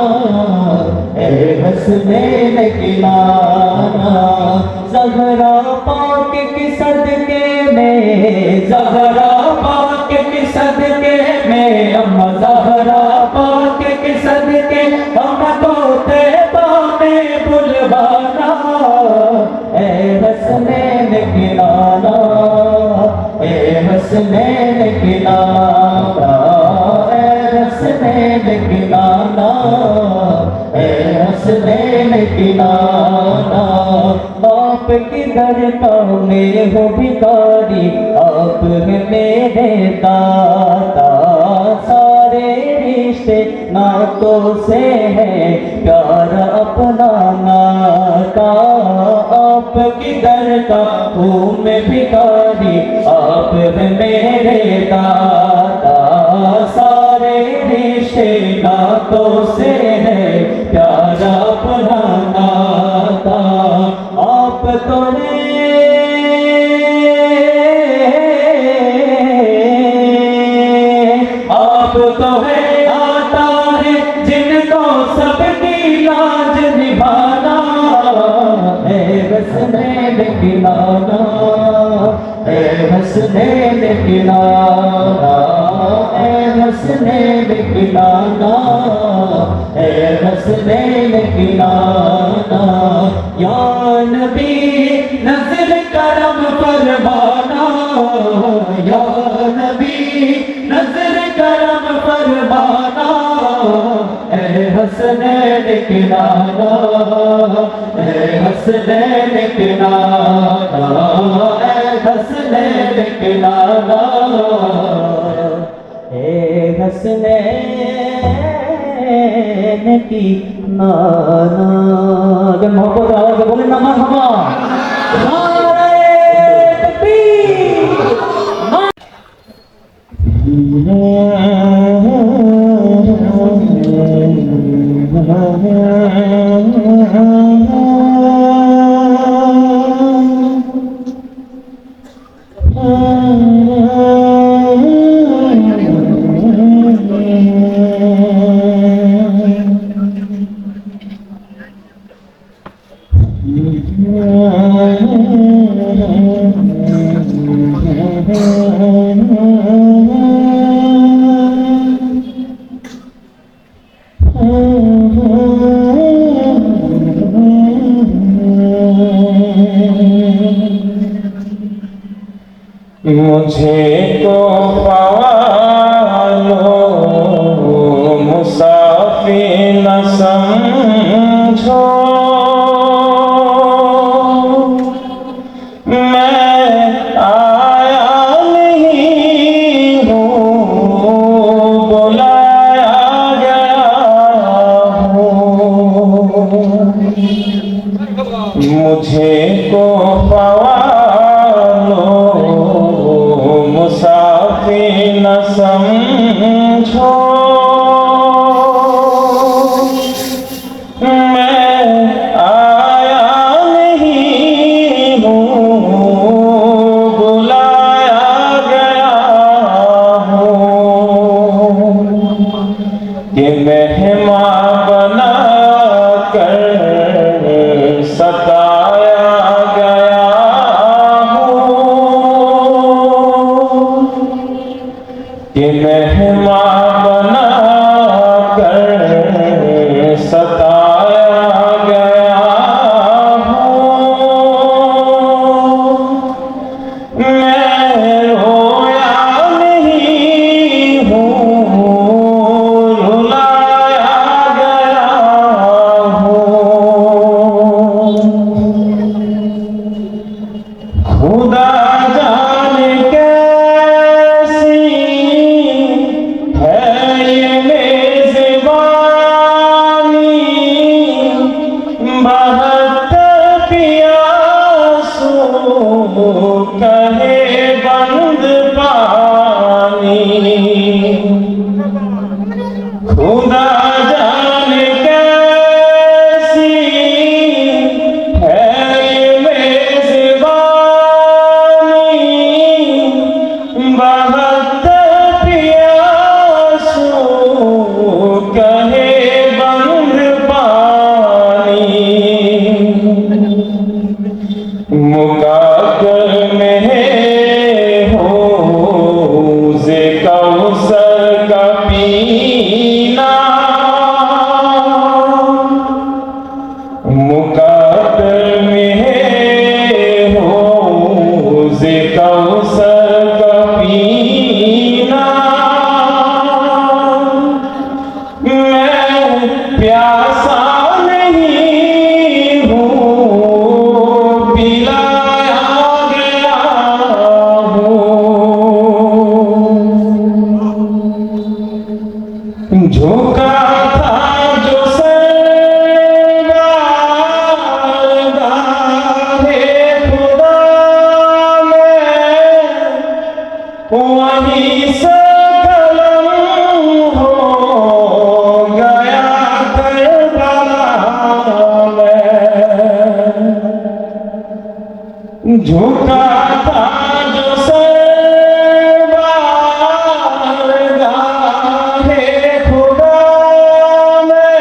ए हसनैन की नाना ज़हरा पाक के सदके में ज़हरा पाक के सदके में अम्मा ज़हरा पाक के सदके हमको तैबा में बुलवाना ए हसनैन की नाना ए हसनैन की नाना ए हसनैन की नाना ए हसनैन की नाना बाप की दरगाह में हो भिखारी आप है मेरे दाता सारे रिश्ते नातों से है प्यार अपना नाता आपकी दरगाह में भिखारी आप है मेरे दाता सारे रिश्ते नातों से है प्यार अपना नाता आप तो आप तो है आता है जिनको सबकी लाज निभाना है हसनैन की नाना है हसनैन की नाना है हसनैन की नाना है हसनैन की नाना या नबी नज़र करम फरमाना या नबी नज़र करम फरमाना ए हसनैन की नाना ए हसनैन की नाना ए हसनैन की नाना ए हसनैन की नाना जब मोहब्बत आवाज़ बोले ना मरहबा नारे तकबीर मुझे को पालो मुसाफिर न समझो, मैं आया नहीं हूँ, बुलाया गया हूँ। मुझे को पालो मुसाफिर न समझो, मैं आया नहीं हूँ, बुलाया गया हूँ। कि मेहमान बना कर सताया गया कि मेहमान बना कर सताया गया हूँ। मैं रोया नहीं हूँ, रुलाया गया हूँ। खुदा जाने कैसी है ये मेज़बानी, बहुत प्यासों कहे बंद पानी। खुदा जाने कैसी है ये मेज़बानी, बहुत प्यासों कहे बंद पानी। मुकाकर में हौज़े कौसर का पीना, मुकाकर में हौज़े कौसर का पीना। मैं प्यासा नहीं हूँ, पिलाया गया हूँ। झुका था जो सरगाहे खुदा में, वहीं से कलम हो गया करबला में। झुका था जो सरगाहे खुदा में,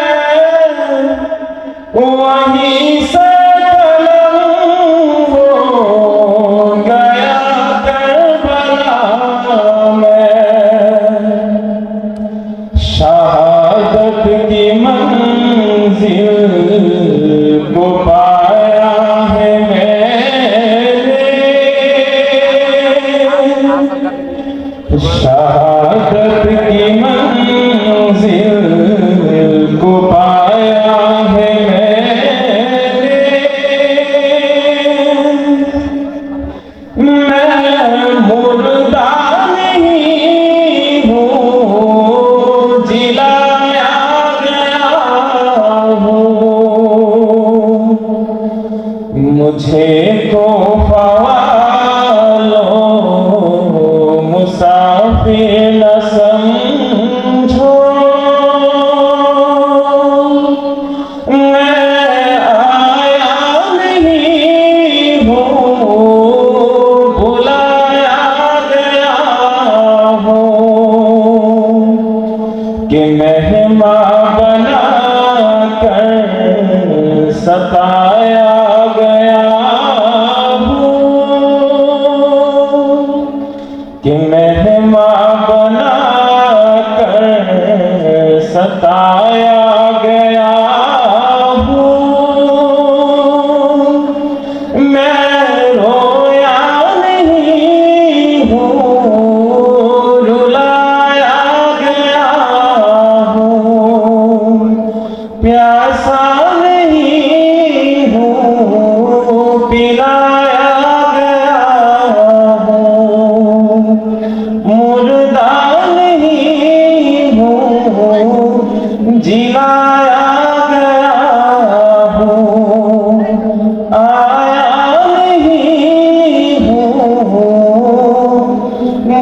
वहीं से कलम हो गया करबला में। शहादत की मंजिल को पाया है मैंने, शहादत की मंजिल को पाया है मैंने। मैं मुर्दा नहीं हूँ, जिलाया गया हूँ। मुझे को पालो मुसाफिर न समझो, गया हूँ मैं रोया नहीं हूँ रुलाया गया हूँ प्यासा नहीं हूँ पिलाया गया हूँ मुर्दा नहीं हूँ जिलाया गया हूँ आया नहीं हूँ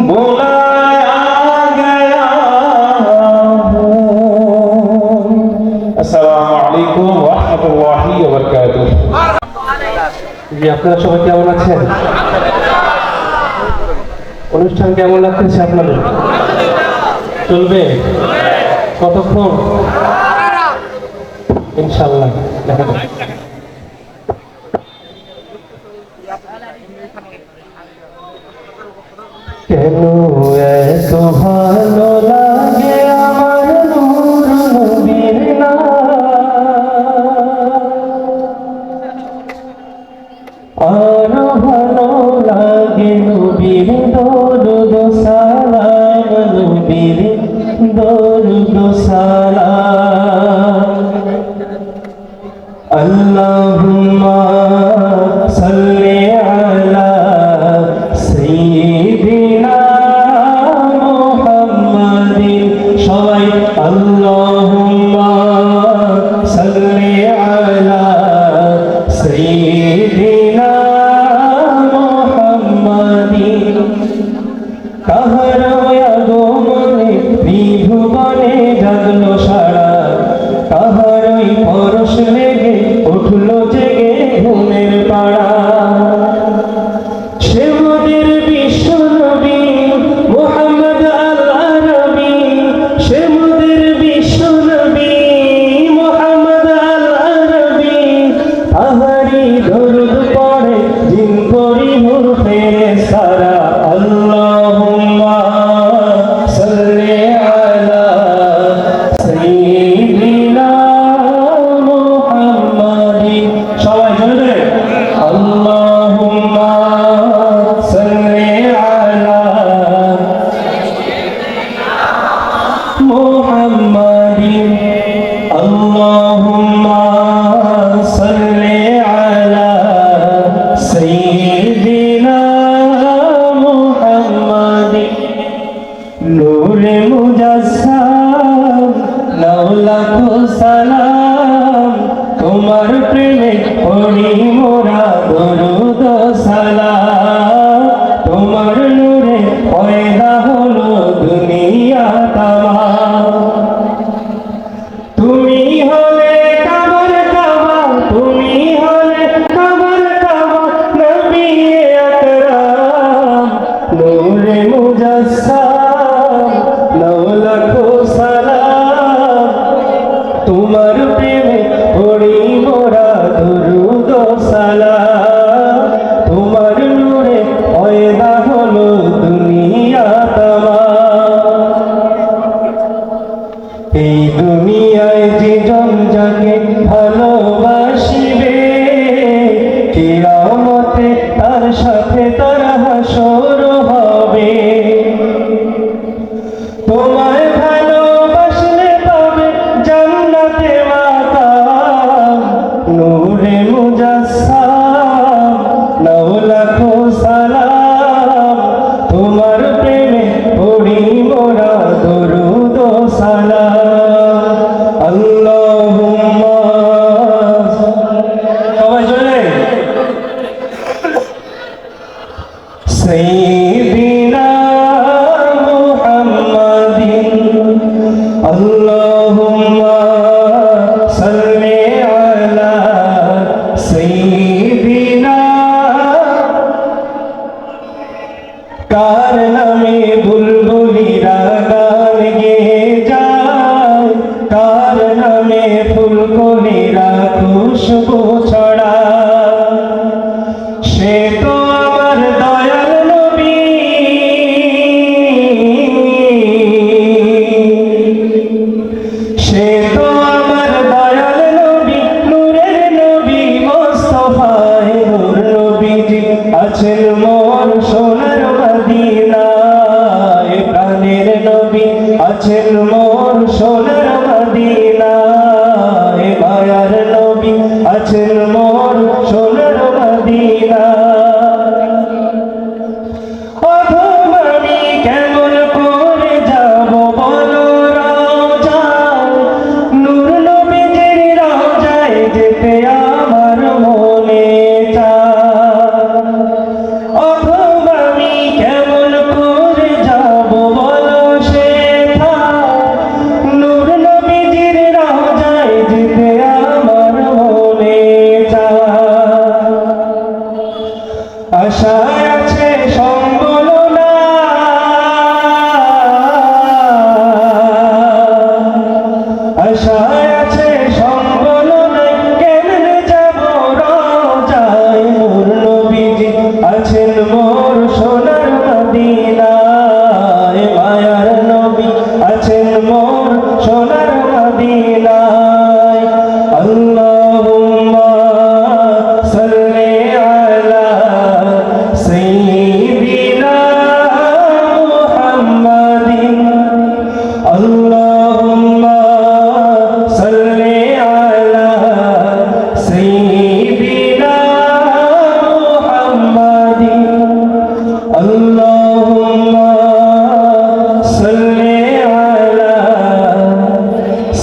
बुलाया गया हूँ। अस्सलामु अलैकुम व रहमतुल्लाहि व बाराकातुहू। জি আপনারা সবাই কেমন আছেন? অনুষ্ঠান কেমন লাগতেছে আপনাদের? চলবে কতক্ষণ? ইনশাআল্লাহ দেখা যাবে। কেন এত ভালো লাগে আমার নূর নবীর নাম আরো ভালো লাগে নবীর দরুদ সালাম নবীর দরুদ সালাম আল্লাহুম্মা সাল্লি আলা সাইয়্যিদিনা মুহাম্মাদিন সবাই আল্লাহুম্মা সাল্লি আলা সাইয়্যিদিনা মুহাম্মাদিন কাহার আগমনে ত্রিভুবনে জাগলো সারা কাহারই পরশ লেগে উঠলো জেগে ঘুমের পাড়া সে মোদের বিশ্ব নবী মুহাম্মদ আল আরবি সে মোদের বিশ্ব নবী মুহাম্মদ আল আরবি তাহারি দরুদ পড়ে জিন পরি হুর ফেরেশতারা আল্লাহুম্মা সাল্লি আলা সাইয়্যিদিনা মুহাম্মাদিন সবাই জোরে আল্লাহুম্মা সাল্লি আলা মুহাম্মাদিন আল্লাহুম্মা সাল্লি আলা সাইয়্যিদিনা মুহাম্মাদিন নূরে মুজাসসাম লাউ লাখো সালাম তোমার প্রেমে পড়ি মোরা দরুদ সালাম তোমার নূরে পয়দা হলো দুনিয়া তামাম তুমি হলে কাবার কাবা তুমি হলে কাবার কাবা নবী আকরাম নূরে মুজাসসাম লাউ লাখো সালাম তোমার প্রেমে পড়ি মোরা দরুদ সালাম তোমার নূরে পয়দা হলো দুনিয়া তামাম এই দুনিয়ায় যে জন যাকে ভালোবাসিবে কিয়ামতে তার সাথে তার হাসর হবে তোমায় ভালোবাসলে পাবে জান্নাতে মাকাম নূরে মুজাসসাম লাউ লাখো সালাম তোমার প্রেমে পড়ি মোরা দরুদ সালাম আল্লাহুম্মা সবাই জোরে সাইয়্যিদিনা মুহাম্মাদিন আল্লাহুম্মা সাল্লি আলা সাইয়্যিদিনা কার নামে বুলবুলিরা গান গেয়ে যায় কার নামে ফুলকলিরা খুশবু ছড়ায় সে তো আমার দয়াল নবী সে তো আছে সম্বল নাই কেমনে যাব রোজায় নূর নবীজি আছেন মোর সোনার মদিনায় মায়ার নবী আছেন মোর সোনার মদিনায় আল্লাহুম্মা সাল্লি আলা সাইয়্যিদিনা মুহাম্মাদিন আল্লাহুম্মা সাল্লি আলা সাইয়্যিদিনা মুহাম্মাদিন আল্লাহুম্মা সাল্লি আলা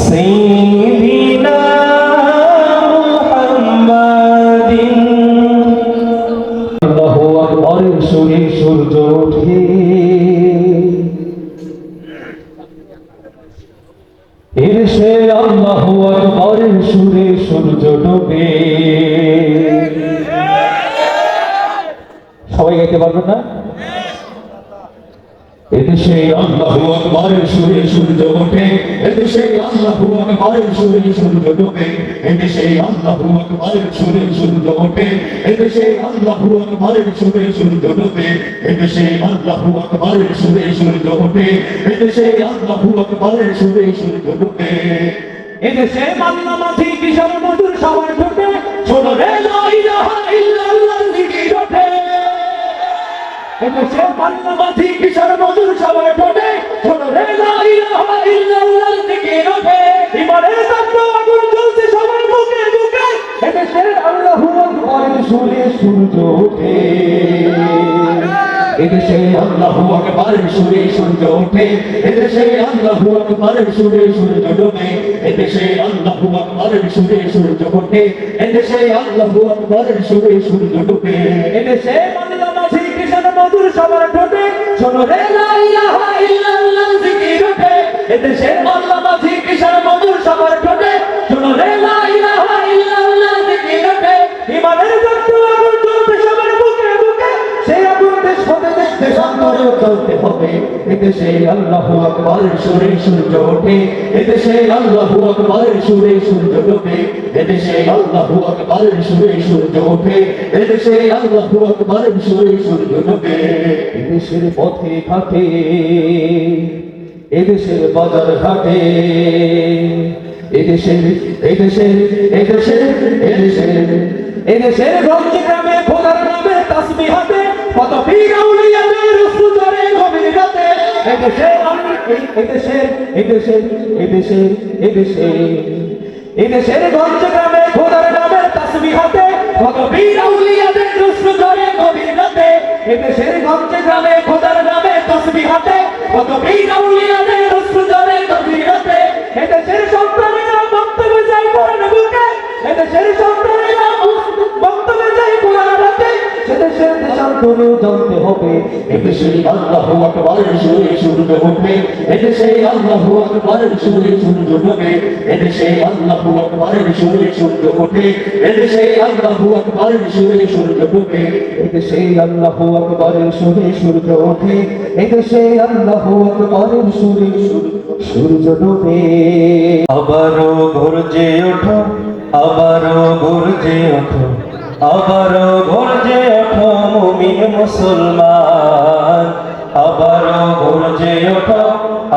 সাইয়্যিদিনা মুহাম্মাদিন আল্লাহু আকবার সুরে সূর্য ওঠে এসে আল্লাহু আকবার সুরে সূর্য ডোবে সবাই গাইতে পারবেন না এদেশে আল্লাহু আকবার সুরে সূর্য ওঠে এদেশে আল্লাহু আকবার সুরে সূর্য ডোবে এদেশে আল্লাহু আকবার সুরে সূর্য ওঠে এদেশে আল্লাহু আকবার সুরে সূর্য ডোবে এদেশে আল্লাহু আকবার সুরে সূর্য ওঠে এদেশে আল্লাহু আকবার সুরে সূর্য ডোবে এদেশে মান্না মাঝি কিশোর মধুর সবার ঠোঁটে শোনো রে লা ইলাহা ইল্লাল্লাহর জিকির ওঠে এদেশে মান্না মাঝি কিশোর মধুর সবার ঠোঁটে শোনো রে লা ইলাহা ইল্লাল্লাহর জিকির ওঠে ইমানের তাত্ত্ব আগুন জ্বলছে সবার বুকে বুকে এদেশে আল্লাহু আকবার সুরে সূর্য ওঠে এদেশে আল্লাহু আকবার সুরে সূর্য ওঠে এদেশে আল্লাহু আকবার সুরে সূর্য ডোবে এদেশে আল্লাহু আকবার সুরে সূর্য ওঠে এদেশে আল্লাহু আকবার সুরে সূর্য ডোবে এদেশে মান্না মাঝি কিশোর মধুর সবার ঠোঁটে শোনো রে লা ইলাহা ইল্লাল্লাহর জিকির ওঠে এদেশে মান্না মাঝি কিশোর মধুর সবার ঠোঁটে শোনো রে লা ইলাহা ইল্লাল্লাহর জিকির ওঠে ইমানের তাত্ত্ব আগুন জ্বলছে সবার বুকে বুকে সেই আগুন দেশ হতে দেখতে সামনে চলতে হবে এদেশে আল্লাহু আকবার সুরে সূর্য ওঠে এদেশে আল্লাহু আকবার সুরে সূর্য ডোবে এদেশে আল্লাহু আকবার সুরে সূর্য ওঠে এদেশে আল্লাহু আকবার সুরে সূর্য ডোবে এদেশের পথে ঘাটে এদেশের বাজার ঘাটে এদেশের এদেশের এদেশের এদেশের এদেশের গঞ্জ গ্রামে খোদার নামে তাসবিহ হাতে কত পীর আউলিয়াদের সুজরে গভীর রাতে এদেশের এদেশের এদেশের এদেশের এদেশের এদেশের গঞ্জ গ্রামে খোদার নামে তাসবিহ হাতে কত পীর আউলিয়াদের সুজরে গভীর রাতে এদেশের গঞ্জ গ্রামে খোদার নামে তাসবিহ হাতে কত পীর আউলিয়াদের সুজরে গভীর রাতে এদেশের সন্তানেরা বক্তব্য যায় কোরআন বুকে এদেশের সন্তানেরা বক্তব্য যায় কোরআন রাতে সেদেশের দেশান্তরে জানতে হবে এদেশে আল্লাহু আকবার সুরে সূর্য ওঠে এদেশে আল্লাহু আকবার সুরে সূর্য ডোবে এদেশে আল্লাহু আকবার সুরে সূর্য ওঠে এদেশে আল্লাহু আকবার সুরে সূর্য ডোবে এদেশে আল্লাহু আকবার সুরে সূর্য ওঠে এদেশে আল্লাহু আকবার সুরে সূর্য ডোবে আবারো গর্জে ওঠো আবারো গর্জে ওঠো আবারো গর্জে ওঠো মুমিন মুসলমান আবারো গর্জে ওঠো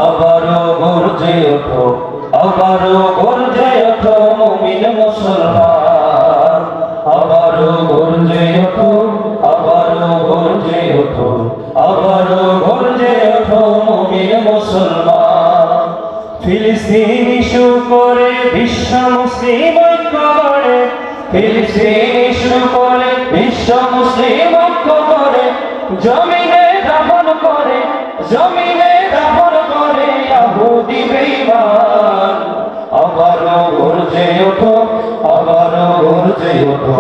আবারো গর্জে ওঠো আবারো গর্জে ওঠো মুমিন মুসলমান আবারো গর্জে ওঠো আবারো গর্জে ওঠো আবারো গর্জে ওঠো মুমিন মুসলমান ফিলিস্তিন ইস্যু করে বিশ্ব মুসলিম ঐক্য গড়ে ফিলিস্তিন ইস্যু করে বিশ্ব মুসলিম ঐক্য গড়ে জমিনে দাফন করে জমিনে দাফন করে ইহুদি বেঈমান আবারো গর্জে ওঠো আবারো গর্জে ওঠো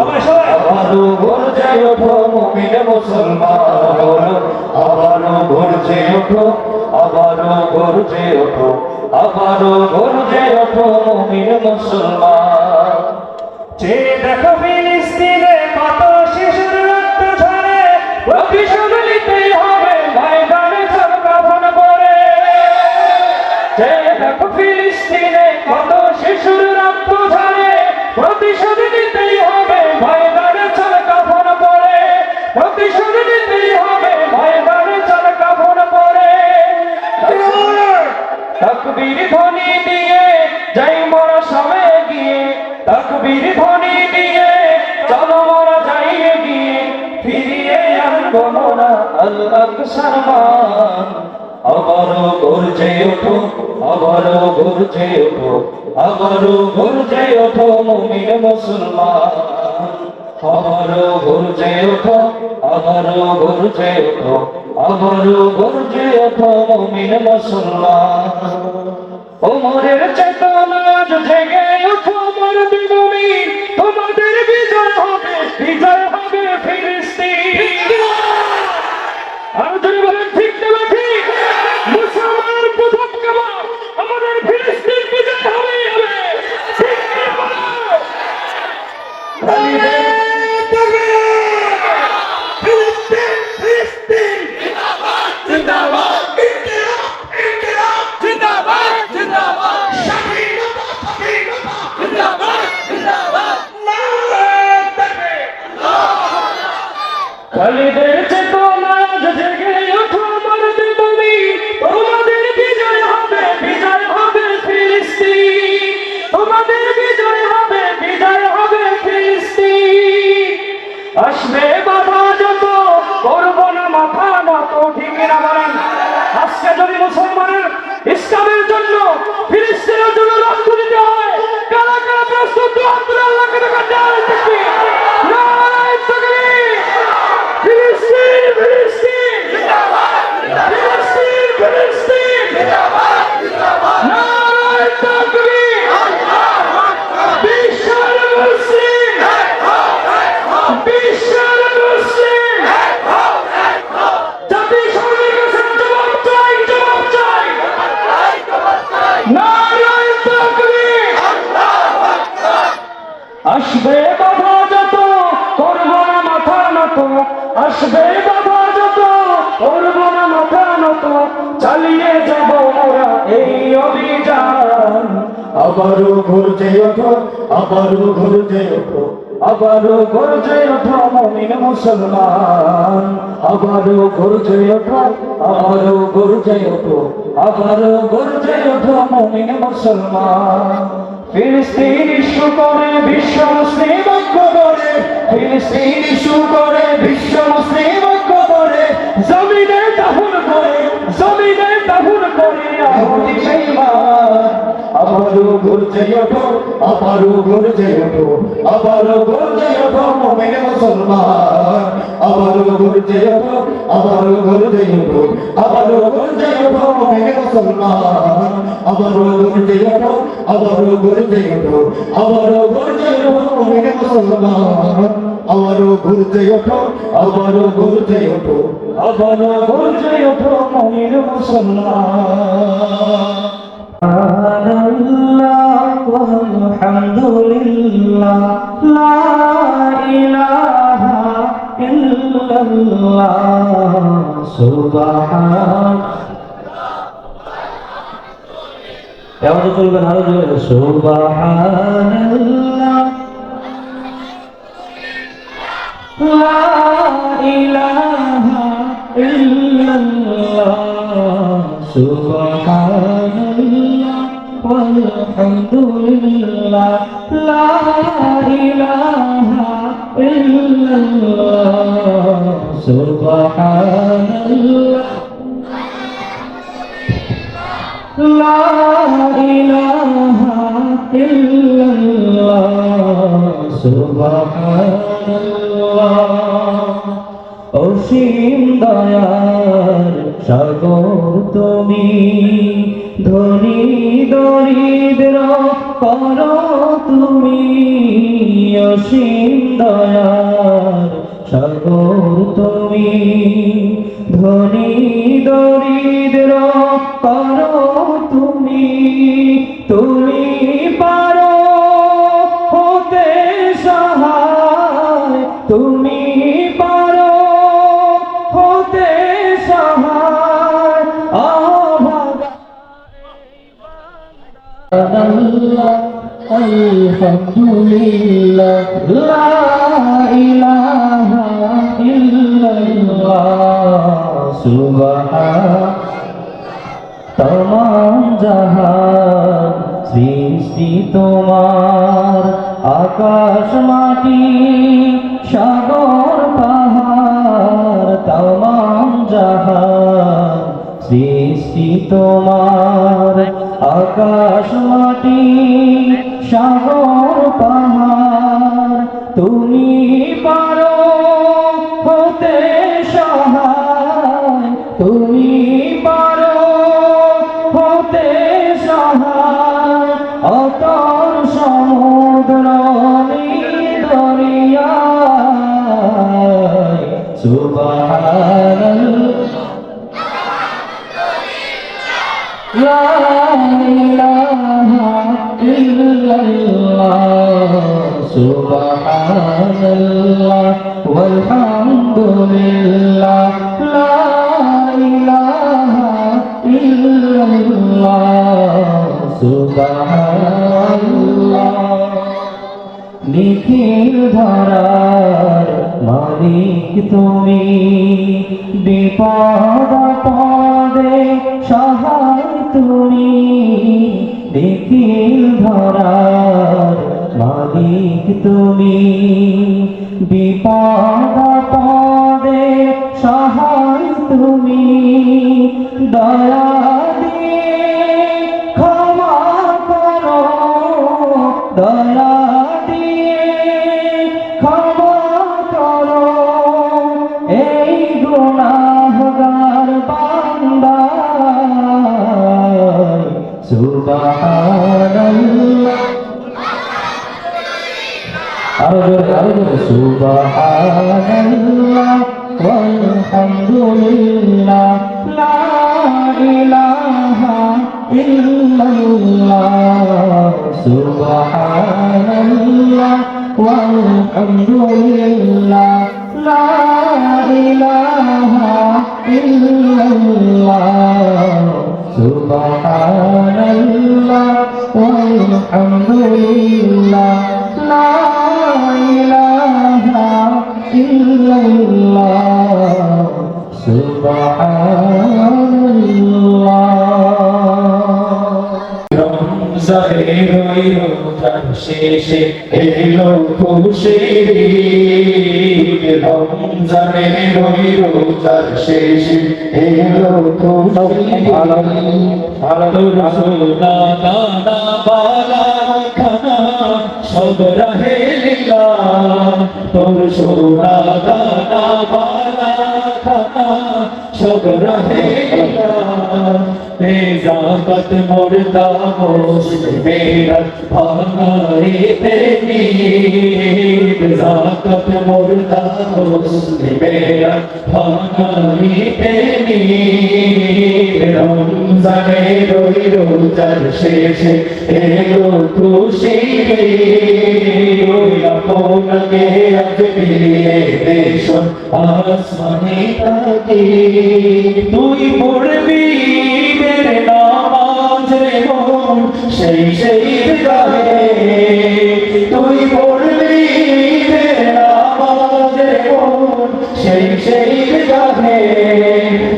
আবারো গর্জে ওঠো মুমিন মুসলমান আবারো গর্জে ওঠো আবারো গর্জে ওঠো আবারো গর্জে ওঠো মুমিন মুসলমান চেয়ে দেখো ফিলিস্তিনে কত শিশুর রক্ত ঝরে প্রতিশোধ নিতেই হবে ময়দানে কাফন পরে চেয়ে দেখো ফিলিস্তিনে কত শিশুর প্রতিশোধ নিতেই হবে ময়দানে চল কাফন পরে, প্রতিশোধ নিতেই হবে ময়দানে চল কাফন পরে। তাকবীর ধ্বনি দিয়ে যাই মোরা সবে গিয়ে, তাকবীর ধ্বনি দিয়ে চলো মোরা যাই গিয়ে, ফিরিয়ে আনবো মোরা আল আকসার মান। আবারও গর্জে ওঠো, আবারও গর্জে ওঠো, আবারও গর্জে ওঠো মুমিন মুসলমান। আবারও গর্জে ওঠো, আবারও গর্জে ওঠো, আবারও গর্জে ওঠো মুমিন মুসলমান। ওমরের চেতনা জেগে ওঠো মরদ ভূমি, তোমাদের বিজয় হবে, বিজয় হবে ফিলিস্তিন। আর যদি বলেন ঠিক না ঠিক, মুসলমানের প্রথম কাবা আমাদের ফিলিস্তিন বিজয় হবে হবে, ঠিক না বলো? ফিলিস্তিন ফিলিস্তিন জিন্দাবাদ জিন্দাবাদ, ইনকিলাব ইনকিলাব জিন্দাবাদ জিন্দাবাদ, স্বাধীনতা স্বাধীনতা জিন্দাবাদ জিন্দাবাদ, নারায়ে তাকবীর। খালিদের চেতনা জেগে ওঠো মরদ ভূমি, তোমাদের বিজয় হবে, বিজয় হবে ফিলিস্তিন। তোমাদের বিজয় হবে, বিজয় হবে ফিলিস্তিন। আসবে বাধা যত, করবো না মাথা নত, ঠিক না বলেন? আজকে যদি মুসলমানের ইসলামের জন্য, ফিলিস্তিনের জন্য রক্ত দিতে হয়, কারা কারা প্রস্তুত? আল্লাহকে দেখা যায় তাকবীর, নারায়ে তাকবীর। ফিলিস্তিন ফিলিস্তিন জিন্দাবাদ জিন্দাবাদ, ফিলিস্তিন ফিলিস্তিন জিন্দাবাদ জিন্দাবাদ, নারায়ে তাকবীর, আল্লাহু আকবার। বিশ্বের মুসলিম বিশ্বের মুসলিম জাতিসংঘের কাছে জবাব চাই, জবাব চাই, নারায়ে তাকবীর, আল্লাহু আকবার। আসবে বাধা যত, করবো না মাথা নত, আসবে বাধা যত, করবো না মাথা নত, চালিয়ে যাব মোরা এই অভিযান। আবারও গর্জে ওঠো, আবারও গর্জে ওঠো, আবারও গর্জে ওঠো মুমিন মুসলমান। আবারও গর্জে ওঠো, আবারও গর্জে ওঠো, আবারও গর্জে ওঠো মুমিন মুসলমান। ফিলিস্তিন ইস্যু করে বিশ্ব মুসলিম ঐক্য করে, ফিলিস্তিন ইস্যু করে বিশ্ব মুসলিম ঐক্য করে, জমিনে দাফন করে, জমিনে দাফন করে আহুতি বেঈমান। আবারও গর্জে ওঠো, আবারও গর্জে ওঠো, আবারও গর্জে ওঠো মুমিন মুসলমান। আবারও গর্জে ওঠো, আবারও গর্জে ওঠো, আবারও গর্জে ওঠো মুমিন মুসলমান। আবারও গর্জে ওঠো, আবারও গর্জে ওঠো, আবারও গর্জে ওঠো মুমিন মুসলমান। আবারও গর্জে ওঠো, আবারও গর্জে ওঠো, আবারও গর্জে ওঠো মুমিন মুসলমান। আলহামদুলিল্লাহ, লা ইলাহা ইল্লাল্লাহ, সুবহান। এমন চলবে না, আরো জোরে সুবহানাল্লাহ, লা ইলাহা ইল্লাল্লাহ, সুবহানাল্লাহ walhamdulillah, la ilaha illallah, subhanallah, la ilaha illallah, subhanallah। অসীম দয়ার সাগর তুমি, ধনী দরিদ্র করো তুমি। অসীম দয়ার সাগর তুমি, ধনী দরিদ্র করো তুমি। তুমি পারো হতে সহায়, তুমি পারো হতে সহায়। আল্লাহ আলহামদুলিল্লাহ লা ইলাহা ইল্লাল্লাহ সুবহান तमाम जहान सृष्टि তোমার আকাশ মাটি সাগর পাহাড় तमाम जहान সৃষ্টি তোমার আকাশ মাটি সাগর পাহাড় তুমি পারো হতে সহায় তুমি পারো হতে সহায় অতল সমুদ্র দরিয়ায় সুবহানাল্লাহ লা ইলাহা ইল্লাল্লাহ সুবহানাল্লাহ ওয়ালহামদুলিল্লাহ লা ইলাহা ইল্লাল্লাহ সুবহানাল্লাহ নিখিল ধরার মালিক তুমি বিপদ পদে সহায় তুমি নিখিল ধরার মালিক তুমি বিপদ পদে সহায় তুমি দয়া দিয়ে ক্ষমা করো দয়া ক্ষমা করো এই গুনাহগার বান্দা সুবহানাল্লাহ আরো জোরে সুবহানাল্লাহ ওয়ালহামদুলিল্লাহ লা ইলাহা ইল্লাল্লাহ সুবহানাল্লাহ walhamdulillah la ilaha illallah subhanallah walhamdulillah la ilaha illallah subhanallah রমজানের ওই রোজার শেষে এলো খুশির ঈদ রমজানের ওই রোজার শেষে এলো খুশির তোর সোনা দানা বালা খানা সব রহে লীলা তোর সোনা দানা বালা খানা সব রহে লীলা জাকাত মুর্দা মুসলিমেরা ভাঙাইতে নিদ জাকাত মুর্দা মুসলিমেরা ভাঙাইতে নিদ রমজানের ওই রোজার শেষে এলো খুশির ঈদ আপনাকে আজ বিলিয়ে দেশ আসমানে তাকি তুই পড়বি নামাজ রে মন সেই গাহে তুই পড়বি নামাজ রে মন সেই গাহে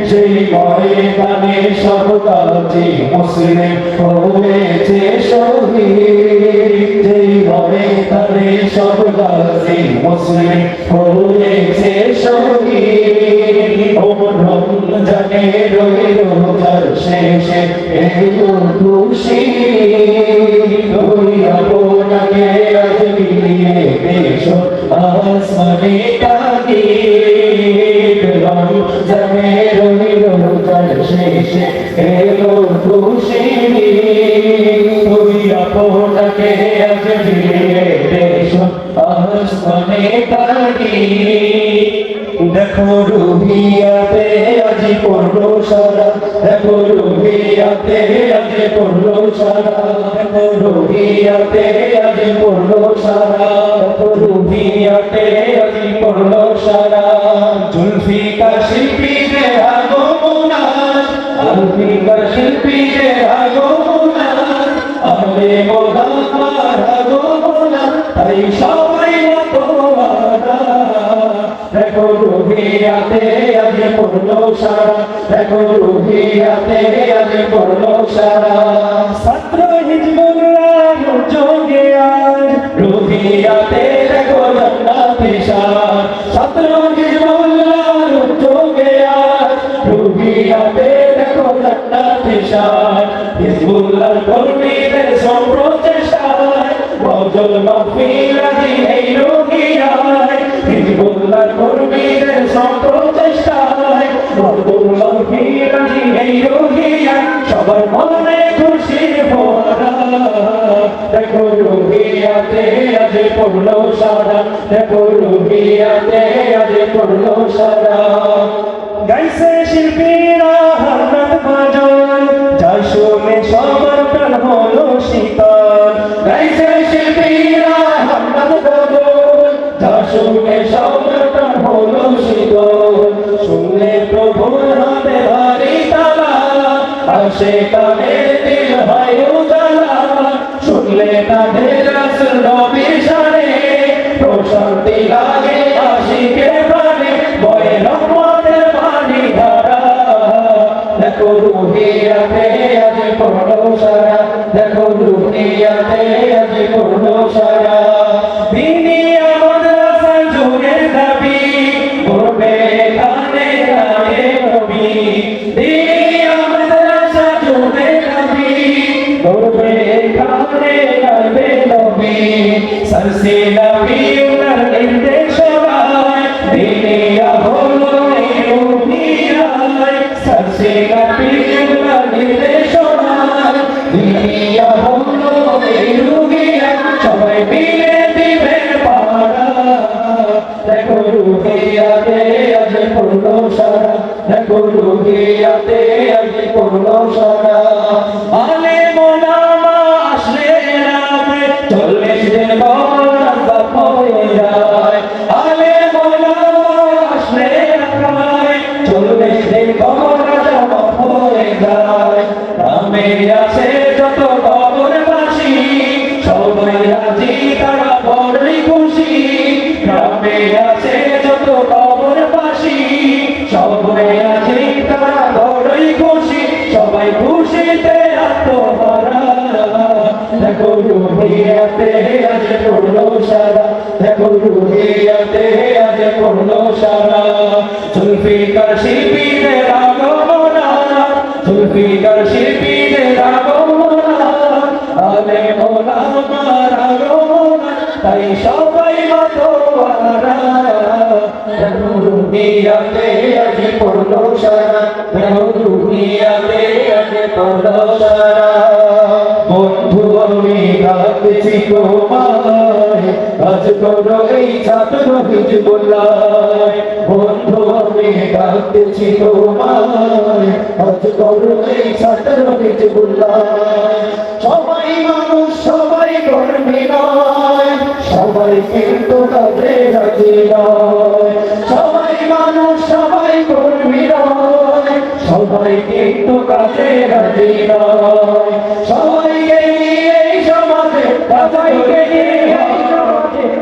সেই ময়দানে সব কাজী মুসলিম হয়েছে শহীদ যেই ময়দানে সব কাজী মুসলিম হয়েছে শহীদ ও রমজানের ওই রোজার শেষে এলো খুশির ওই আপনাকে আজ বিলিয়ে দেশ আসমানে তাগিদ রমজানের ওই রোজার শেষে এলো খুশির ওই আপনাকে আজ বিলিয়ে দেশ আসমানে তাগিদ দেখো রুহিয়াতে আজি পড়লো সারা দেখো রুহিয়াতে আজি পড়লো সারা দেখো রুহিয়াতে আজি পড়লো সারা দেখো রুহিয়াতে আজি পড়লো সারা জুলফিকার শিল্পীদের আগমনার জুলফিকার শিল্পীদের আগমনার আমলে মোদামার তাই সবাই মাতোয়ারা দেখো রুহিয়াতে আজ পড়লো সারা দেখো রুহিয়াতে আজ পড়লো সারা ছাত্র হিজবুল্লাহ যোগে আজ রুহিয়াতে দেখো জান্নাতে সারা ছাত্র হিজবুল্লাহ যোগে আজ রুহিয়াতে দেখো জান্নাতে সারা হিজবুল্লাহ কর্মীদের সম্প্রচেষ্টায় বজল মাহফিলাজি এই রুহিয়ায় হিজবুল্লাহ কর্মীদের সম্প্রচেষ্টায় বজল মাহফিলাজি এই রুহিয়ায় সবার মনে খুশির ফোয়ারা দেখো রুহিয়াতে আজ পড়লো সারা দেখো রুহিয়াতে আজ পড়লো সারা গাইছে শিল্পীরা হান্নাত বাজন যার শুনে সবার প্রাণ হলো শীতল গাইছে শিল্পীরা হান্নাত বাজন যার শুনে সবার প্রাণ হলো শীতল শুনলে প্রভুর হাতে ভারী তালা আসে কানের দিল হয় উজালা শুনলে তাদের রাসূল নবীর শানে প্রশান্তি লাগে আশিকের প্রাণে বয়ে রহমতের পানি ধারা দেখো রুহিয়াতে আজ পড়লো সারা দেখো রুহিয়াতে আজ পড়লো সারা দিনী মাদ্রাসা যুগের দাবি করবে এখানে গায়ে নবী দিনী মাদ্রাসা যুগের দাবি করবে এখানে গায়ে নবী সরসে নবী উনার নির্দেশনায় দিনিয়া হলো এই রুহিয়ায় সরসে নবী উনার নির্দেশনায় দিনিয়া হলো এই রুহিয়ায় সবাই মিলে দিবে পাড়া দেখো রুহিয়াতে আজ পড়লো সারা দেখো রুহিয়াতে আজ পড়লো সারা আলে মোলামা আসলে রাতে 40 দিন বরাদ্দ হয়ে যায় আলে মোলামা আসলে রাতে 40 দিন বরাদ্দ হয়ে যায় নামে আছে যত কবরবাসী সবাই রাজি তারা বড়ই খুশি গ্রামে আছে যত কবরবাসী সবাই রাজি তারা বড়ই খুশি সবাই খুশিতে আত্মহারা দেখো রুহিয়াতে আজ পড়লো সারা দেখো রুহিয়াতে আজ পড়লো সারা জুলফিকার শিল্পীদের আগমনা জুলফিকার শিল্পীদের আগমনা আলে মোলামার আগমনা তাই সবাই মাতোয়ারা দেখো রুহিয়াতে আজ পড়লো সারা দেখো রুহিয়াতে আজ পড়লো সারা বন্ধু আমি ডাকছি তোমায় আজ করো এই ছাত্র হিজবুল্লাহ বন্ধু আমি ডাকছি তোমায় আজ করো এই ছাত্র হিজবুল্লাহ সবাই মানুষ সবাই কর্মী নয় সবাই কিন্তু কাজে রাজি নয় সবাই মানুষ সবাই কর্মী নয় সবাই কিন্তু কাজে রাজি নয় সবাইকে নিয়ে এই সমাজে সবাইকে নিয়ে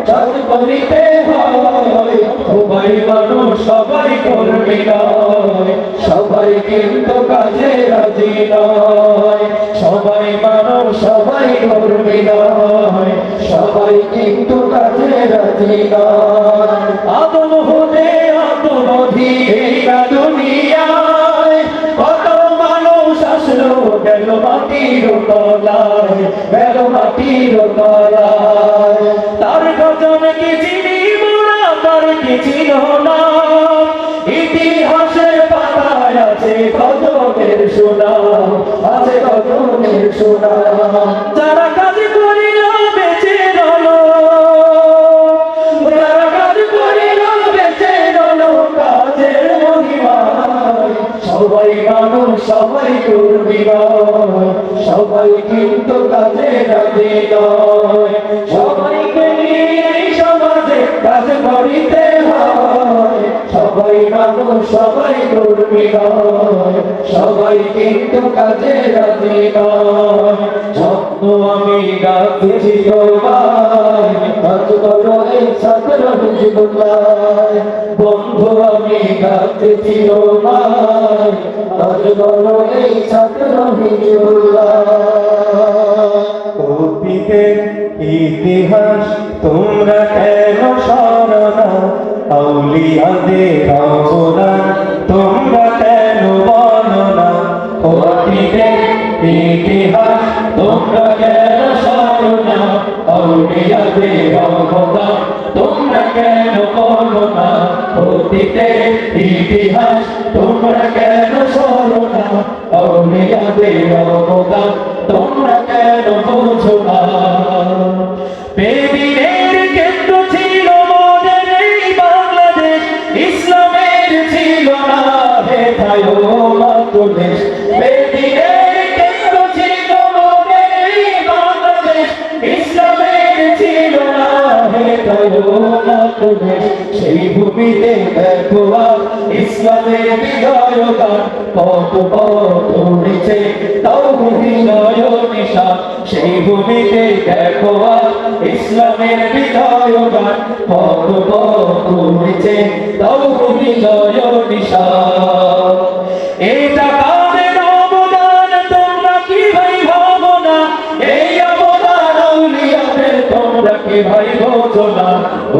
কাজ করিতে হয় সবাই মানুষ সবাই কর্মী নয় সবাই কিন্তু কাজে রাজি নয় সবাই মানুষ সবাই কর্মী নয় সবাই কিন্তু কাজে রাজি নয় আদম হতে আত্মবোধী এই দুনিয়ায় কত মানুষ আসলো গেল মাটির তলায় গেল মাটির তলায় তার গজন কি চিনি মোরা তার কি ছিল না ইতিহাসের পাতায় আছে গজনের সুনাম আছে গজনের সুনাম যারা কাজ করিল বেঁচে রইল যারা কাজ করিল বেঁচে রইল কাজের মহিমায় সবাই মানুষ সবাই কর্মী নয় সবাই কিন্তু কাজে রাজি নয় সবাইকে নিয়ে এই সমাজে কাজ করিতে হয় সবাই মানুষ সবাই কর্মী নয় সবাই কিন্তু কাজে রাজি নয় স্বপ্ন আমি ডাকছি তোমায় আজ দোলায় বন্ধু আমি গাতে চিরমায় আজ বড় এই ছাত্র হিজুল্লাহ অতীতের ইতিহাস তোমরা কেন সরো না আউলিয়াদের অবদান তোমরা কেন বলো না অতীতের ইতিহাস তোমরা কেন সরো না আউলিয়াদের অবদান তোমরা কেন বলো না অতীতের ইতিহাস তোমরা কেন সরো না আউলিয়াদের অবদান তোমরা কেন বোঝো না বেদিনের কেন্দ্র ছিল মোদের এই বাংলাদেশ ইসলামের ছিল না হেথায় বাংলাদেশ বেদিনের কেন্দ্র ছিল মোদের এই বাংলাদেশ ইসলামের ছিল না হেথায় বাংলাদেশ সেই ভূমিতে দেখো ইসলামের বিজয় গান কত কত উড়েছে তাও বিজয় নিশান সেই ভূমিতে দেখো ইসলামের বিজয় গান কত কত উড়েছে তাও বিজয় নিশান এটা কাদের অবদান তোমরা কি ভাই ভাবো না এই অবদান আউলিয়াদের তোমরা কি ভাই বোঝো না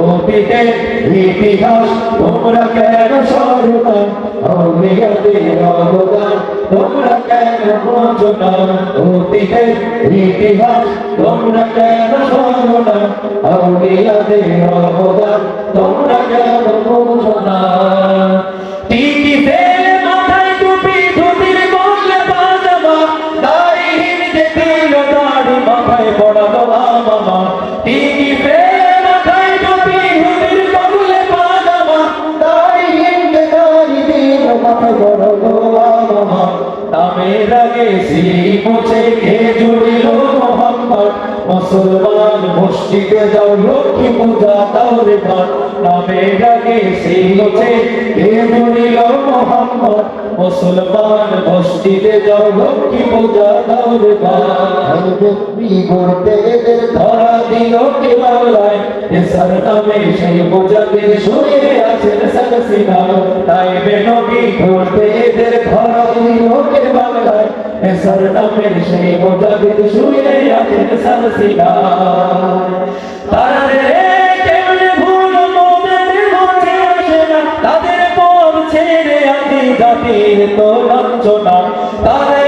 অতীতের ইতিহাস তোমরা কেন সরো না আউলিয়াদের অবদান তোমরা কেন বোঝো না অতীতের ইতিহাস তোমরা কেন সরো না আউলিয়াদের অবদান তোমরা কেন বোঝো না টিকি ফেলে মাথায় টুপি ধুতির বললে পাজামা দাড়িহীন দেখল দাড়ি মাথায় পড়ালো মামা টিকি ফেলে মাথায় টুপি ধুতির বললে পাজামা দাড়িহীন দাড়ি দিল মাথায় পড়ালো মামা নামের আগে সিঁড়ি মুছে কে জুড়িল মোহাম্মদ মুসলমান মসজিদে যাও লক্ষ্মী পূজা দাও রে ভাট নামের আগে সিঁড়ি মুছে কে জুড়িল মোহাম্মদ মুসলমান মসজিদে যাও লক্ষ্মী পূজা দাও রে ভাট ব্যক্তি করতে এদের ধরা দিল কে বাংলায় এসার নামে সেই মুজাহিদ শুয়ে আছেন সাকসিনা তাই বেনবী করতে এদের ধরা দিল কে বাংলায় এসার নামে সেই মুজাহিদ শুয়ে আছেন সাকসিনা তাদের কেমনে ভুল মোদের মনে আসে না তাদের পথ ছেড়ে আদি জাতির তো লাঞ্ছনা তাদের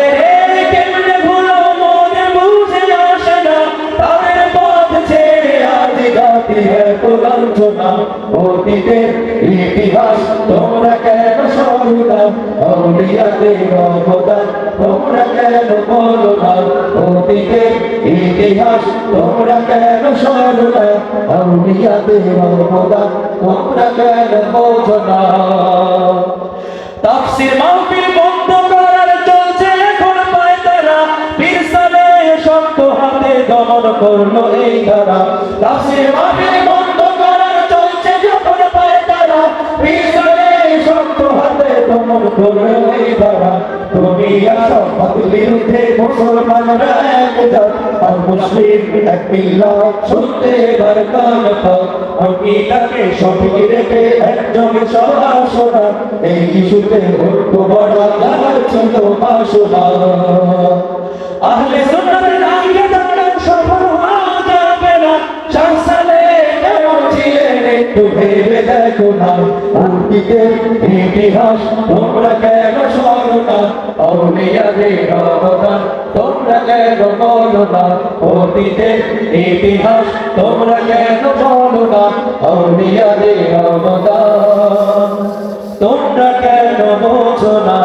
কেমনে ভুল মোদের বুঝে আসে না তাদের পথ ছেড়ে আদি জাতির তো লাঞ্ছনা অতীতের ইতিহাস তোমরা কেন সরো না আউলিয়াদের অবদান তোমরা কেন বলো না অতীতের ইতিহাস তোমরা কেন সরো না আউলিয়াদের অবদান তোমরা কেন বোঝো না তাফসীর মাহফিল বন্ধ করার চলছে এখন পায়তারা পীর সাহেব শক্ত হাতে দমন করলো এই ধারা তাফসীর মাহফিল বন্ধ করার চলছে যখন পায়তারা পীর সাহেব শক্ত হাতে দমন করলো এই ধারা তুমি আসো বিরুদ্ধে মুসলমানরা একজাত আর মুসলিম এক মিল্লাত শুনতে এবার কান পাও আকিদাকে সঠিক রেখে একজন সরাসরা এই ইস্যুতে ঐক্য বড়ার ছিল বাসনা আহলে সুন্নাতের আগে দাঁড়ান সফল হওয়া যাবে না শাহসালে কেমন ছিলেন একটু ভেবে দেখো না অতীতের ইতিহাস তোমরা কেন সরো না আউলিয়াদের অবদান তোমরা কেন বলো না অতীতের ইতিহাস তোমরা কেন বলো না আউলিয়াদের অবদান তোমরা কেন বোঝো না